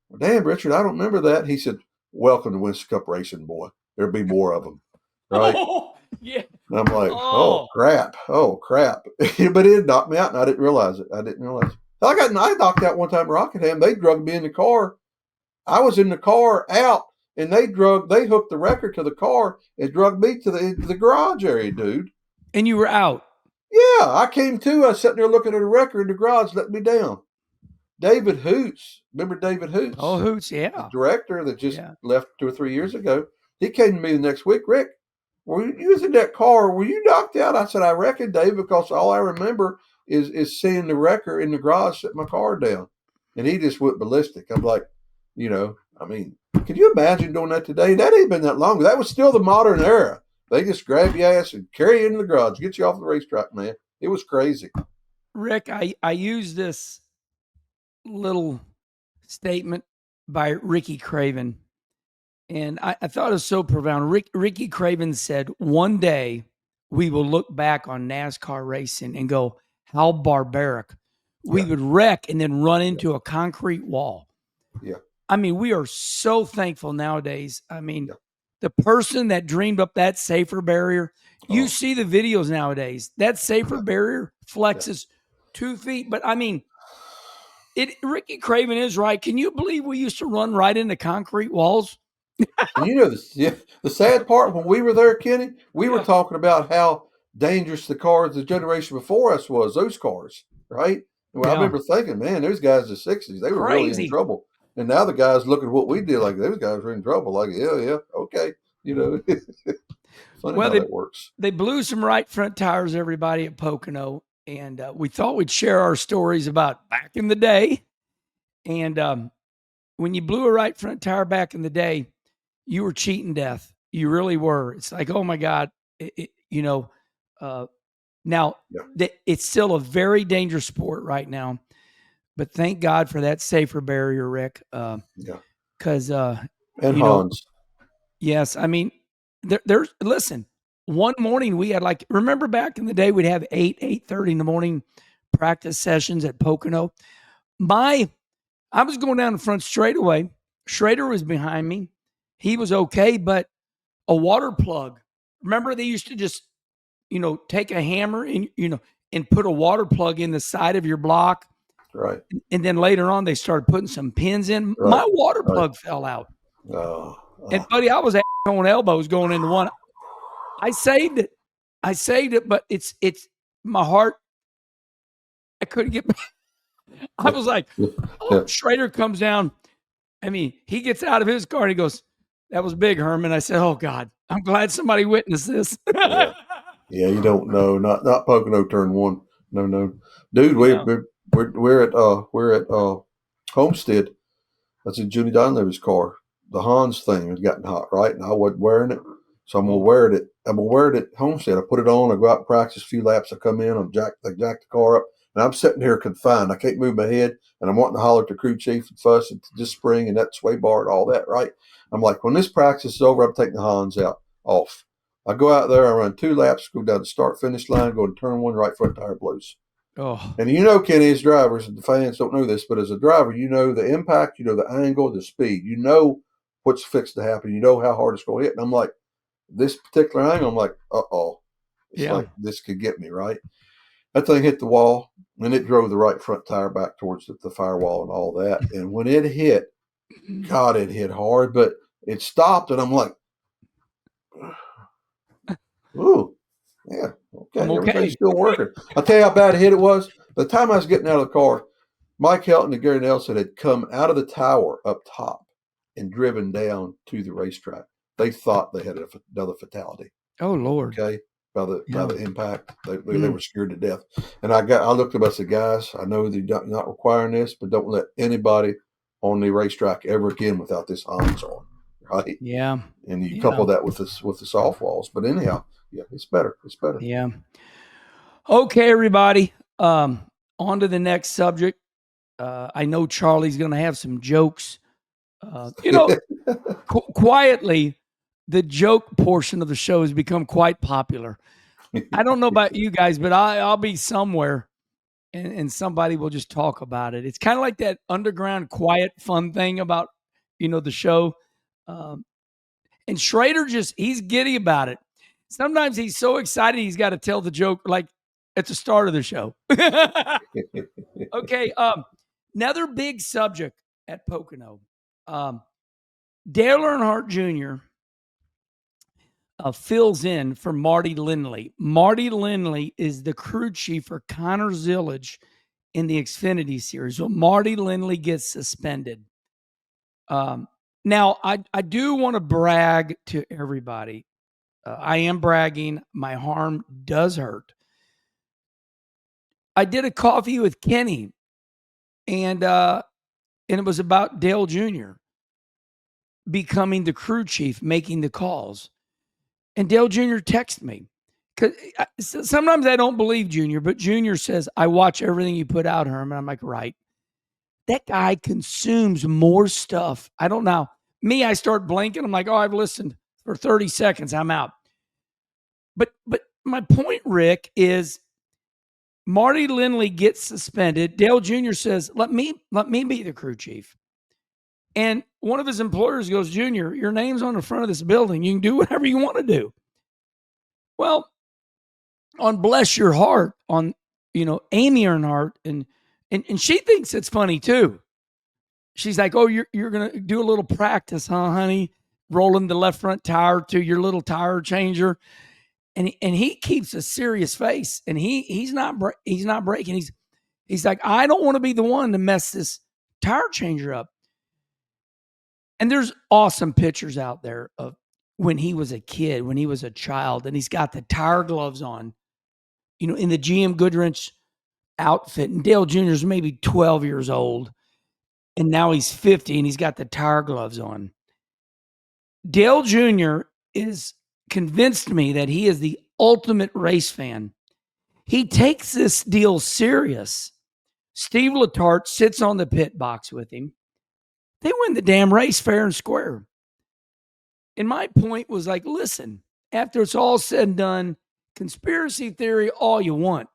well, damn, Richard, I don't remember that. He said, welcome to Winston Cup racing, boy. There'll be more of them, right? Oh, yeah. And I'm like, oh crap. But it knocked me out, and I didn't realize it. I got knocked out one time at Rockingham. They drugged me in the car. I was in the car out, and they hooked the record to the car and drugged me to the garage area, dude. And you were out. Yeah, I came to. I was sitting there looking at the record in the garage, let me down. David Hoots, remember David Hoots? Oh, Hoots, yeah. The director that just left 2 or 3 years ago. He came to me the next week, Rick, were you using that car? Were you knocked out? I said, I reckon, Dave, because all I remember is seeing the record in the garage, setting my car down. And he just went ballistic. I'm like, could you imagine doing that today? That ain't been that long. That was still the modern era. They just grab your ass and carry you into the garage, get you off the racetrack, man. It was crazy. Rick, I use this little statement by Ricky Craven, and I thought it was so profound. Ricky Craven said, one day we will look back on NASCAR racing and go, how barbaric. We would wreck and then run into a concrete wall. Yeah. I mean, we are so thankful nowadays. I mean, the person that dreamed up that safer barrier, you see the videos nowadays. That safer barrier flexes 2 feet. But I mean, Ricky Craven is right. Can you believe we used to run right into concrete walls? And the sad part when we were there, Kenny, we were talking about how dangerous the cars the generation before us was, those cars, right? Well, I remember thinking, man, those guys in the 60s, they were really in trouble. And now the guys look at what we did, like those guys were in trouble. Like, yeah, okay. Funny how that works. They blew some right front tires, everybody, at Pocono. And we thought we'd share our stories about back in the day. And when you blew a right front tire back in the day, you were cheating death. You really were. It's like, oh my God, now it's still a very dangerous sport right now, but thank God for that safer barrier, Rick. Because Hans. Yes, I mean, there's listen. One morning we had remember back in the day we'd have 8:30 in the morning practice sessions at Pocono. I was going down the front straightaway. Schrader was behind me. He was okay, but a water plug. Remember they used to just, take a hammer and put a water plug in the side of your block. Right. And then later on they started putting some pins in. Right. My water plug fell out. And buddy, I was on elbows going into one. I saved it, but it's my heart. I couldn't get. I was like, Schrader comes down. I mean, he gets out of his car and he goes, "That was big, Herman." I said, "Oh God, I'm glad somebody witnessed this." Yeah, you don't know. Not Pocono turn one. No, dude. We're at Homestead. That's in Junie Donlevy's car. The Hans thing had gotten hot, right? And I wasn't wearing it. So I'm gonna wear it. I'm gonna wear it at Homestead. I put it on. I go out and practice a few laps. I come in. I jack the car up, and I'm sitting here confined. I can't move my head, and I'm wanting to holler at the crew chief and fuss and just spring and that sway bar and all that. Right? I'm like, when this practice is over, I'm taking the Hans out off. I go out there. I run 2 laps. Go down the start finish line. Go to turn 1. Right front tire blows. Oh. And Kenny, as drivers, the fans don't know this, but as a driver, the impact, the angle, the speed, what's fixed to happen. You know how hard it's going to hit. And I'm like, this particular angle, I'm like, uh-oh. It's like, this could get me, right? That thing hit the wall, and it drove the right front tire back towards the firewall and all that. And when it hit, God, it hit hard, but it stopped, and I'm like, ooh, yeah, okay, everything's still working. I'll tell you how bad a hit it was. By the time I was getting out of the car, Mike Helton and Gary Nelson had come out of the tower up top and driven down to the racetrack. They thought they had another fatality. Oh, Lord. Okay, by the impact. They were scared to death. And I looked at them, I said, guys, I know they're not requiring this, but don't let anybody on the racetrack ever again without this Hans on. Right? Yeah. And you couple that with the soft walls. But anyhow, yeah, it's better. It's better. Yeah. Okay, everybody. On to the next subject. I know Charlie's going to have some jokes. Quietly, the joke portion of the show has become quite popular. I don't know about you guys, but I'll be somewhere and somebody will just talk about it. It's kind of like that underground, quiet, fun thing about, the show. And Schrader he's giddy about it. Sometimes he's so excited he's got to tell the joke like at the start of the show. Okay. Another big subject at Pocono. Dale Earnhardt Jr. Fills in for Marty Lindley. Marty Lindley is the crew chief for Connor Zilisch in the Xfinity series. So Marty Lindley gets suspended. Now, I do want to brag to everybody. I am bragging. My arm does hurt. I did a coffee with Kenny, and it was about Dale Jr. becoming the crew chief, making the calls. And Dale Jr. texted me. Because sometimes I don't believe Junior, but Junior says, I watch everything you put out, Herman. I'm like, right. That guy consumes more stuff. I don't know. Me, I start blinking. I'm like, oh, I've listened for 30 seconds. I'm out. But my point, Rick, is Marty Lindley gets suspended. Dale Jr. says, let me be the crew chief. And one of his employers goes, Junior, your name's on the front of this building. You can do whatever you want to do. Well, on Bless Your Heart, on, Amy Earnhardt, and she thinks it's funny too. She's like, oh, you're going to do a little practice, huh, honey? Rolling the left front tire to your little tire changer. And he keeps a serious face, and he's not breaking. He's like, I don't want to be the one to mess this tire changer up. And there's awesome pictures out there of when he was a kid, when he was a child, and he's got the tire gloves on, in the GM Goodwrench outfit. And Dale Jr. is maybe 12 years old, and now he's 50, and he's got the tire gloves on. Dale Jr. is convinced me that he is the ultimate race fan. He takes this deal serious. Steve Letarte sits on the pit box with him. They win the damn race fair and square. And my point was like, listen, after it's all said and done, conspiracy theory, all you want.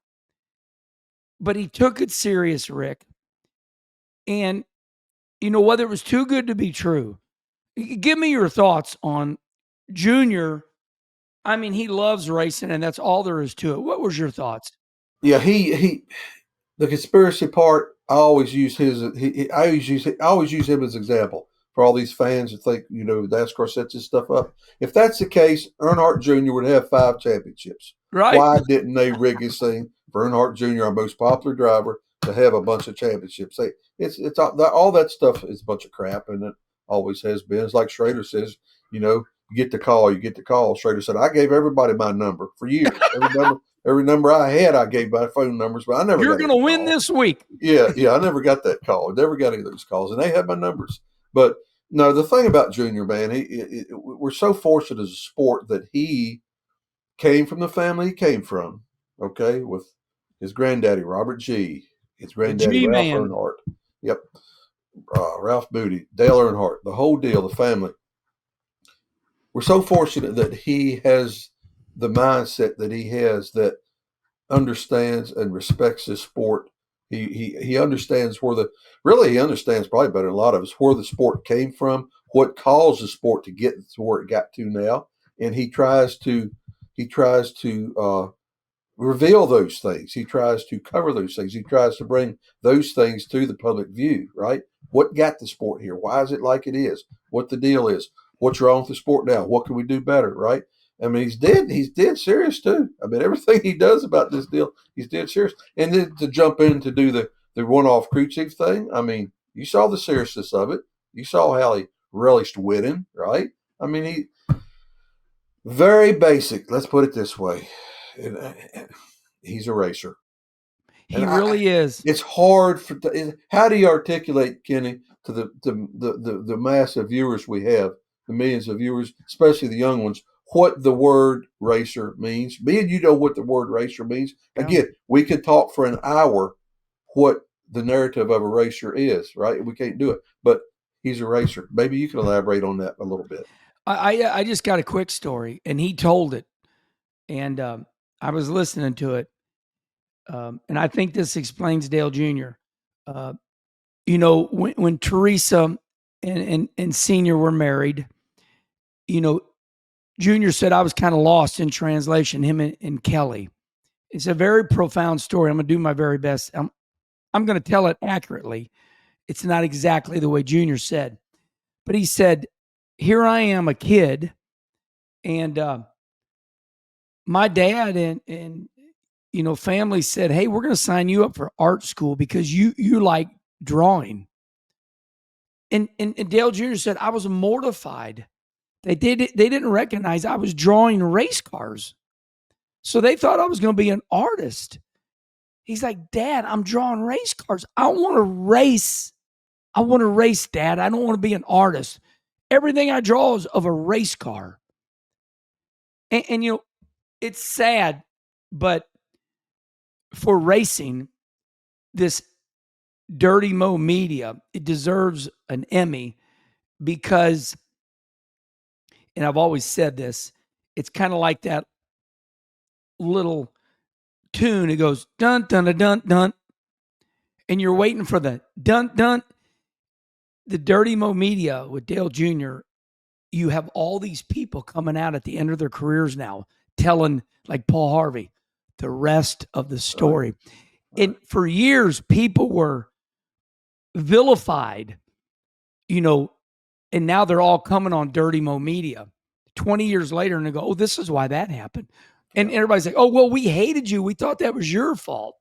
But he took it serious, Rick. And, whether it was too good to be true, give me your thoughts on Junior. I mean, he loves racing, and that's all there is to it. What was your thoughts? Yeah, the conspiracy part, I always use his. I always use him as an example for all these fans that think NASCAR sets this stuff up. If that's the case, Earnhardt Jr. would have 5 championships. Right? Why didn't they rig this thing for Earnhardt Jr., our most popular driver, to have a bunch of championships? It's all that stuff is a bunch of crap, and it always has been. It's like Schrader says, you get the call, you get the call. Schrader said, I gave everybody my number for years. Every number I had, I gave my phone numbers, but I never. You're going to win this week. Yeah, I never got that call. Never got any of those calls, and they had my numbers. But no, the thing about Junior, man, we're so fortunate as a sport that he came from the family he came from. Okay, with his granddaddy Robert G, his granddaddy Ralph Earnhardt. Yep, Ralph Booty, Dale Earnhardt, the whole deal, the family. We're so fortunate that he has the mindset that he has, that understands and respects his sport. He understands he understands probably better than a lot of us where the sport came from, what caused the sport to get to where it got to now, and he tries to reveal those things. He tries to cover those things. He tries to bring those things to the public view, right? What got the sport here? Why is it like it is? What the deal is? What's wrong with the sport now? What can we do better, right? I mean, he's dead serious too. I mean, everything he does about this deal, he's dead serious. And then to jump in to do the one-off crew chief thing, I mean, you saw the seriousness of it. You saw how he relished winning, right? I mean, he very basic. Let's put it this way. He's a racer. He really is. It's hard how do you articulate, Kenny, to the mass of viewers we have, the millions of viewers, especially the young ones, what the word racer means? Me and you know what the word racer means. Yeah. Again, we could talk for an hour what the narrative of a racer is, right? We can't do it, but he's a racer. Maybe you can elaborate on that a little bit. I just got a quick story, and he told it, and I was listening to it, and I think this explains Dale Jr. When Teresa and Senior were married, Junior said I was kind of lost in translation, him and Kelly. It's a very profound story. I'm going to do my very best. I'm going to tell it accurately. It's not exactly the way Junior said, but he said, here I am, a kid, and my dad and family said, hey, we're going to sign you up for art school because you like drawing. And Dale Jr. said, I was mortified. They didn't recognize I was drawing race cars. So they thought I was going to be an artist. He's like, Dad, I'm drawing race cars. I want to race. I want to race, Dad. I don't want to be an artist. Everything I draw is of a race car. And it's sad, but for racing, this Dirty Mo Media, it deserves an Emmy because, and I've always said this, it's kind of like that little tune. It goes dun dun dun dun dun, and you're waiting for the dun dun. The Dirty Mo Media with Dale Jr., you have all these people coming out at the end of their careers now telling, like Paul Harvey, the rest of the story. Right. And for years, people were vilified, and now they're all coming on Dirty Mo Media 20 years later and they go, oh, this is why that happened. And everybody's like, oh, well, we hated you. We thought that was your fault.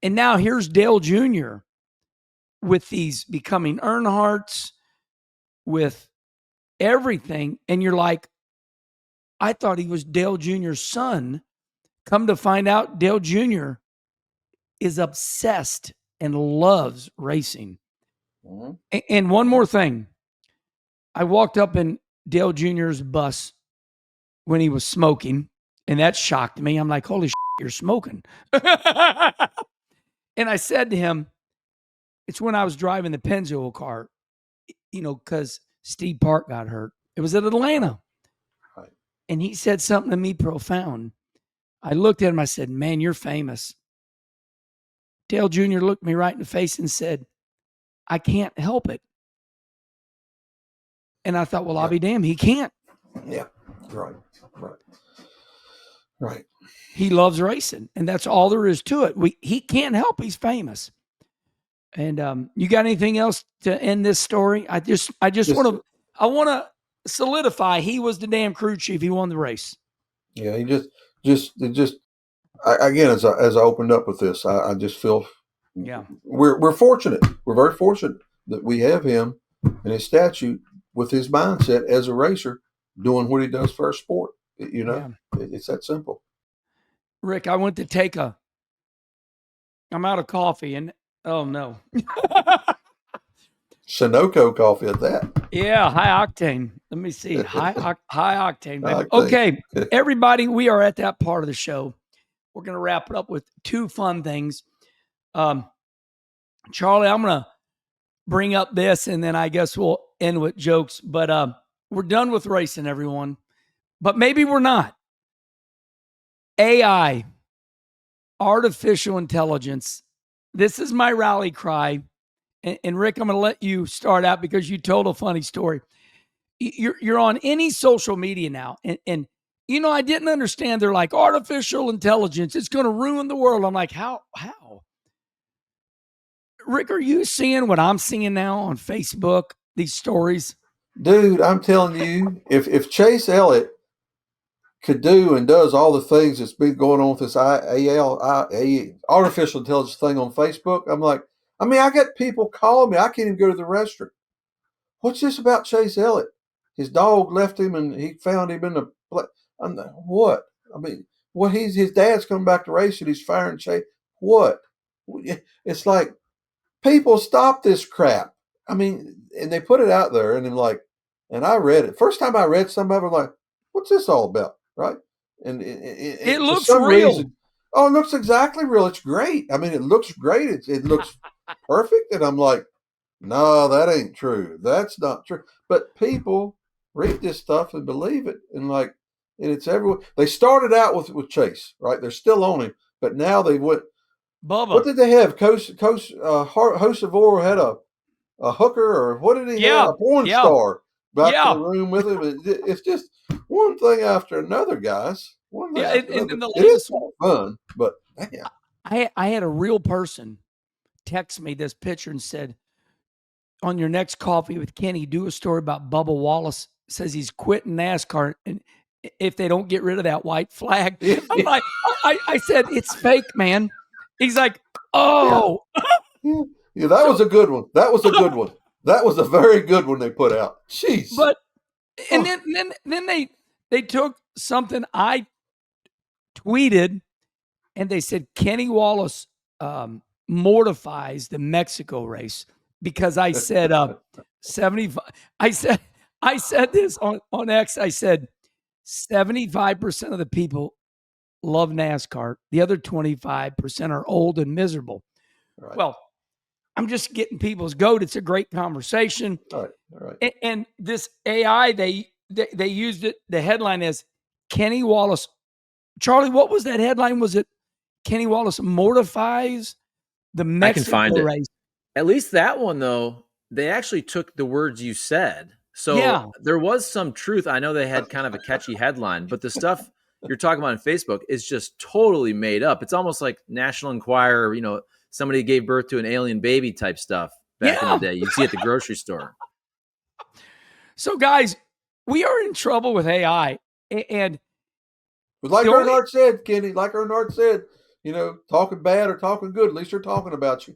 And now here's Dale Jr. with these becoming Earnhardts, with everything. And you're like, I thought he was Dale Jr.'s son. Come to find out, Dale Jr. is obsessed and loves racing. Mm-hmm. And one more thing. I walked up in Dale Jr.'s bus when he was smoking, and that shocked me. I'm like, holy shit, you're smoking. And I said to him, it's when I was driving the Pennzoil car, because Steve Park got hurt. It was at Atlanta. Right. And he said something to me profound. I looked at him, I said, man, you're famous. Dale Jr. looked me right in the face and said, I can't help it. And I thought, well, I'll be damned. He can't. Yeah. Right. He loves racing, and that's all there is to it. He can't help. He's famous. And you got anything else to end this story? I just want to solidify he was the damn crew chief. He won the race. Yeah, he just again, as I opened up with this, I just feel we're fortunate. We're very fortunate that we have him and his statue with his mindset as a racer doing what he does for our sport. It's that simple. Rick, I went to I'm out of coffee and oh no. Sunoco coffee at that. Yeah, high octane. Let me see. High octane, baby. Octane. Okay, everybody, we are at that part of the show. We're going to wrap it up with two fun things. Charlie, I'm going to bring up this and then I guess we'll end with jokes, but we're done with racing, everyone. But maybe we're not. AI, artificial intelligence. This is my rally cry. And Rick, I'm going to let you start out because you told a funny story. You're on any social media now, and you know I didn't understand. They're like artificial intelligence. It's going to ruin the world. I'm like, how? Rick, are you seeing what I'm seeing now on Facebook? These stories, dude. I'm telling you, if Chase Elliott could do and does all the things that's been going on with this artificial intelligence thing on Facebook, I'm like, I mean, I got people calling me. I can't even go to the restaurant. What's this about Chase Elliott? His dog left him, and he found him in the. I'm like, what? I mean, what? His dad's coming back to race, and he's firing Chase. What? It's like, people stop this crap. I mean, and they put it out there, and I'm like, and I read it. First time I read some of it, I'm like, what's this all about? Right? And it looks for some real. reason, oh, it looks exactly real. It's great. I mean, it looks great. It looks perfect. And I'm like, no, that ain't true. That's not true. But people read this stuff and believe it. And like, and it's everywhere. They started out with Chase, right? They're still on him, but now they went. Bubba. What did they have? Host of Oro had a hooker, or what did he have? A porn star back in the room with him. It's just one thing after another, guys. One thing after another. It is fun, but damn. I had a real person text me this picture and said, on your next coffee with Kenny, do a story about Bubba Wallace. Says he's quitting NASCAR, and if they don't get rid of that white flag, I'm like, I said it's fake, man. He's like, oh, yeah, that was a good one. That was a good one. That was a very good one they put out. Jeez. But and then they took something I tweeted, and they said Kenny Wallace mortifies the Mexico race because I said 75. I said this on X. I said 75% of the people love NASCAR. The other 25% are old and miserable. Right. Well, I'm just getting people's goat. It's a great conversation. All right. And this AI, they used it. The headline is Kenny Wallace. Charlie, what was that headline? Was it Kenny Wallace mortifies the Mexico race? At least that one, though, they actually took the words you said. So there was some truth. I know they had kind of a catchy headline, but the stuff you're talking about on Facebook is just totally made up. It's almost like National Enquirer, you know, somebody gave birth to an alien baby type stuff back in the day. You see at the grocery store. So, guys, we are in trouble with AI. And like Earnhardt said, Kenny, like Earnhardt said, you know, talking bad or talking good, at least they're talking about you.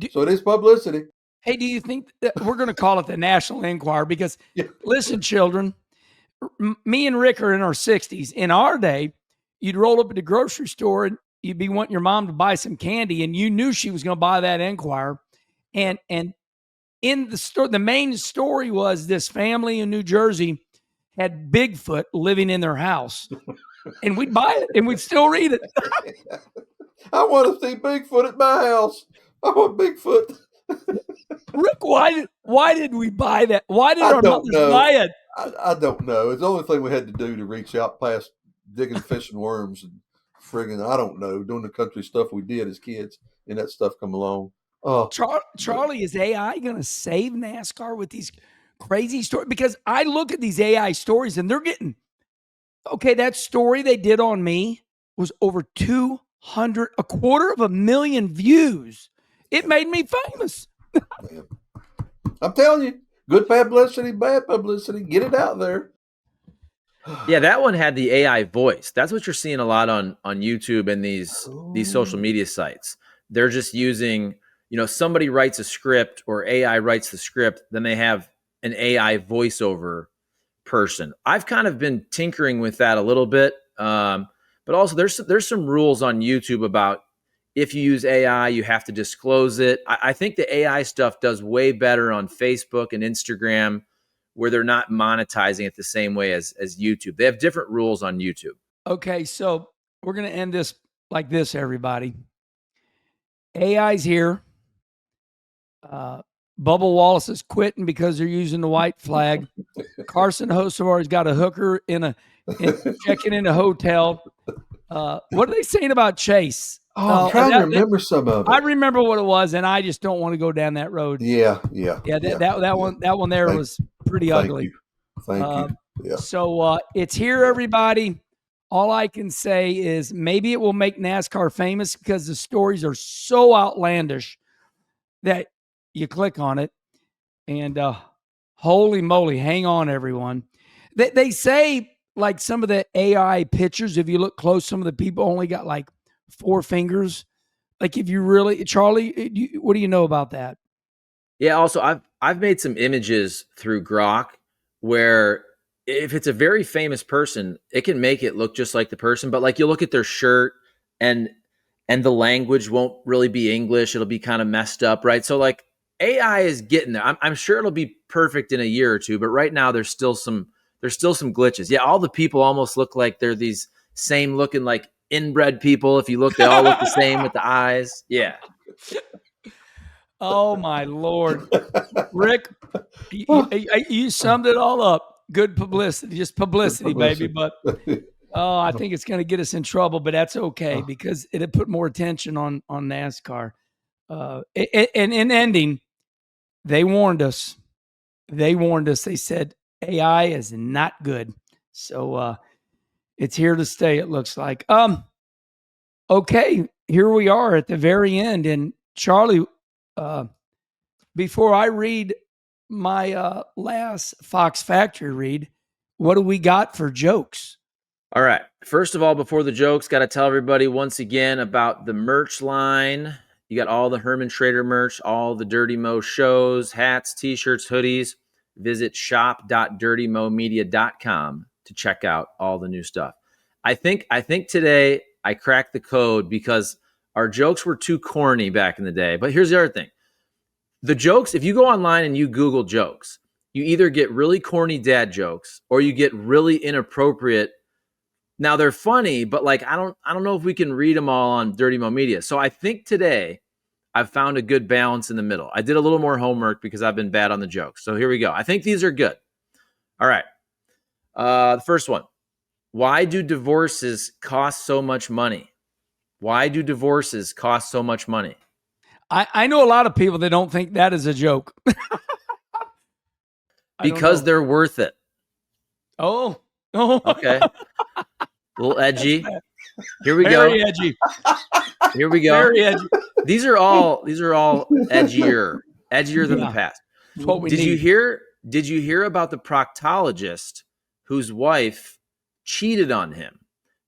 So it is publicity. Hey, do you think that we're going to call it the National Enquirer? Because listen, children, me and Rick are in our 60s. In our day, you'd roll up at the grocery store and you'd be wanting your mom to buy some candy, and you knew she was going to buy that Enquirer. And in the store, the main story was this family in New Jersey had Bigfoot living in their house. And we'd buy it and we'd still read it. I want to see Bigfoot at my house. I want Bigfoot. Rick, why did we buy that? Why did our mothers buy it? I don't know. It's the only thing we had to do to reach out past digging fish and worms and friggin', I don't know, doing the country stuff we did as kids, and that stuff come along. Charlie, is AI going to save NASCAR with these crazy stories? Because I look at these AI stories and they're getting, okay, that story they did on me was over 250,000 views. It made me famous. I'm telling you, good publicity, bad publicity. Get it out there. Yeah, that one had the AI voice. That's what you're seeing a lot on YouTube and these social media sites. They're just using, you know, somebody writes a script or AI writes the script, then they have an AI voiceover person. I've kind of been tinkering with that a little bit. But also there's some rules on YouTube about if you use AI, you have to disclose it. I think the AI stuff does way better on Facebook and Instagram, where they're not monetizing it the same way as YouTube. They have different rules on YouTube. Okay, so we're going to end this like this, everybody. AI's here. Bubba Wallace is quitting because they're using the white flag. Carson Hocevar's got a hooker checking in a hotel. What are they saying about Chase? I'm trying to remember some of it. I remember what it was, and I just don't want to go down that road. Yeah. That one there was pretty ugly. Thank you. Yeah. So it's here, everybody. All I can say is maybe it will make NASCAR famous because the stories are so outlandish that you click on it, and holy moly, hang on, everyone. They say, like, some of the AI pictures, if you look close, some of the people only got like 4 fingers. Like, if you really, Charlie, what do you know about that? Yeah. Also, I've made some images through Grok where if it's a very famous person, it can make it look just like the person. But like, you look at their shirt and the language won't really be English. It'll be kind of messed up, right? So like, AI is getting there. I'm sure it'll be perfect in a year or two, but right now there's still some glitches. Yeah, all the people almost look like they're these same looking, like, inbred people. If you look, they all look the same with the eyes. Yeah. Oh my Lord, Rick, you summed it all up. Good publicity, just publicity, baby. But I think it's going to get us in trouble, but that's okay because it'll put more attention on NASCAR. And in ending, they warned us. They said AI is not good. So it's here to stay, it looks like. Okay, here we are at the very end. And Charlie, before I read my last Fox Factory read, what do we got for jokes? All right. First of all, before the jokes, got to tell everybody once again about the merch line. You got all the Herman Schrader merch, all the Dirty Mo shows, hats, t-shirts, hoodies. Visit shop.dirtymomedia.com to check out all the new stuff. I think today I cracked the code because our jokes were too corny back in the day. But here's the other thing. The jokes, if you go online and you Google jokes, you either get really corny dad jokes or you get really inappropriate. Now they're funny, but like I don't know if we can read them all on Dirty Mo Media. So I think today I've found a good balance in the middle. I did a little more homework because I've been bad on the jokes. So here we go. I think these are good. All right. The first one. Why do divorces cost so much money? Why do divorces cost so much money? I know a lot of people that don't think that is a joke. Because they're worth it. Oh. Okay. A little edgy. Here we Very go. edgy. Here we go. Very edgy. These are all edgier than the past. That's what we Did need. you hear about the proctologist whose wife cheated on him?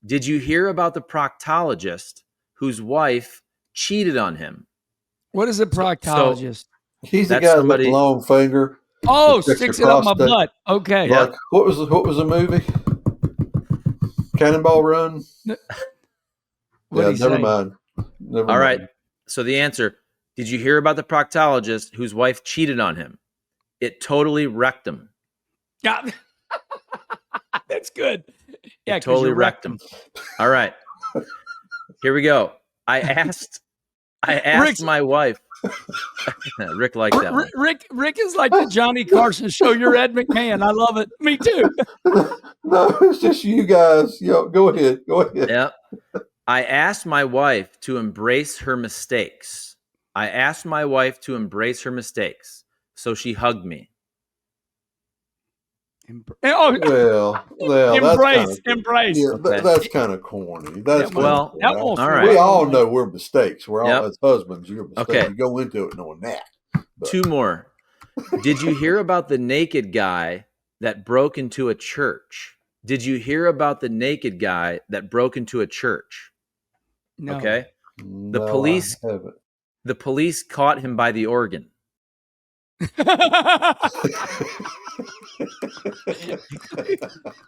Did you hear about the proctologist whose wife cheated on him? What is a proctologist? He's the guy with the long finger. Oh, sticks it up my butt. Okay. Like, what was the movie? Cannonball Run? Never mind. All right. So the answer, did you hear about the proctologist whose wife cheated on him? It totally wrecked him. Yeah. That's good. Yeah, it totally wrecked him. All right. Here we go. I asked my wife. Rick liked that one. Rick is like the Johnny Carson show. You're Ed McMahon. I love it. Me too. No, it's just you guys. Go ahead. Yeah. I asked my wife to embrace her mistakes. So she hugged me. Embrace. Yeah, that's kind of corny. That's all right. We all know we're mistakes. We're all as husbands. You're a mistake. Okay. You go into it knowing that. But. 2 more. Did you hear about the naked guy that broke into a church? Did you hear about the naked guy that broke into a church? No. Okay. The police caught him by the organ.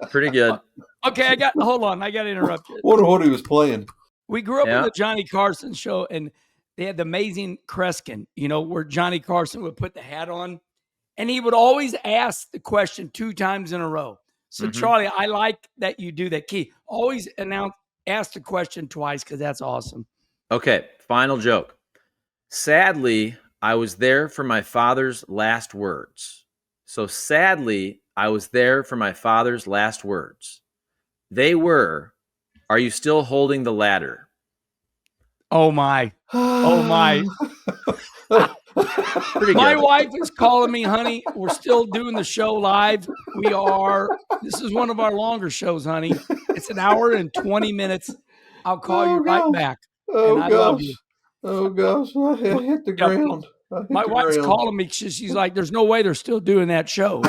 Pretty good. Okay, hold on. I got to interrupt you. Wonder what he was playing. We grew up with the Johnny Carson show, and they had the amazing Kreskin, where Johnny Carson would put the hat on, and he would always ask the question 2 times in a row. So, Charlie, I like that you do that. Key, always ask the question twice, because that's awesome. Okay, final joke. Sadly, I was there for my father's last words. So sadly, I was there for my father's last words. They were, "Are you still holding the ladder?" Oh my. Oh my. My wife is calling me, honey. We're still doing the show live. This is one of our longer shows, honey. It's an hour and 20 minutes. I'll call you right back. And I love you. Oh gosh, I hit the ground. My wife's calling me. She's like, there's no way they're still doing that show.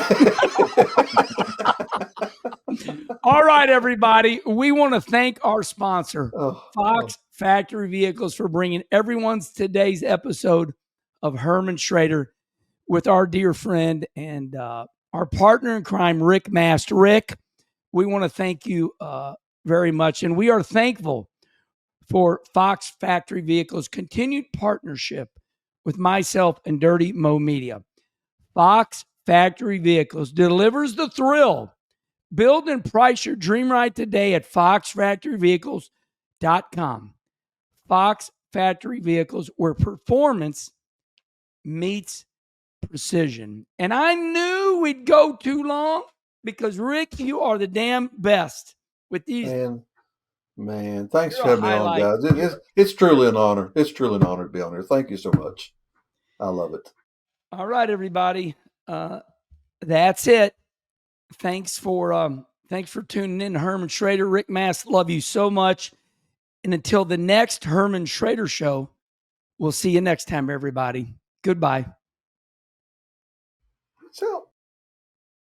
All right, everybody. We want to thank our sponsor, Fox Factory Vehicles, for bringing everyone's today's episode of Herman Schrader with our dear friend and our partner in crime, Rick Mast. Rick, we want to thank you very much. And we are thankful for Fox Factory Vehicles' continued partnership with myself and Dirty Mo Media. Fox Factory Vehicles delivers the thrill. Build and price your dream ride today at foxfactoryvehicles.com. Fox Factory Vehicles, where performance meets precision. And I knew we'd go too long because, Rick, you are the damn best with these. Man, thanks for having me on, guys. It's truly an honor. It's truly an honor to be on here. Thank you so much. I love it. All right, everybody. That's it. Thanks for tuning in, Herman Schrader. Rick Mast, love you so much. And until the next Herman Schrader show, we'll see you next time, everybody. Goodbye. So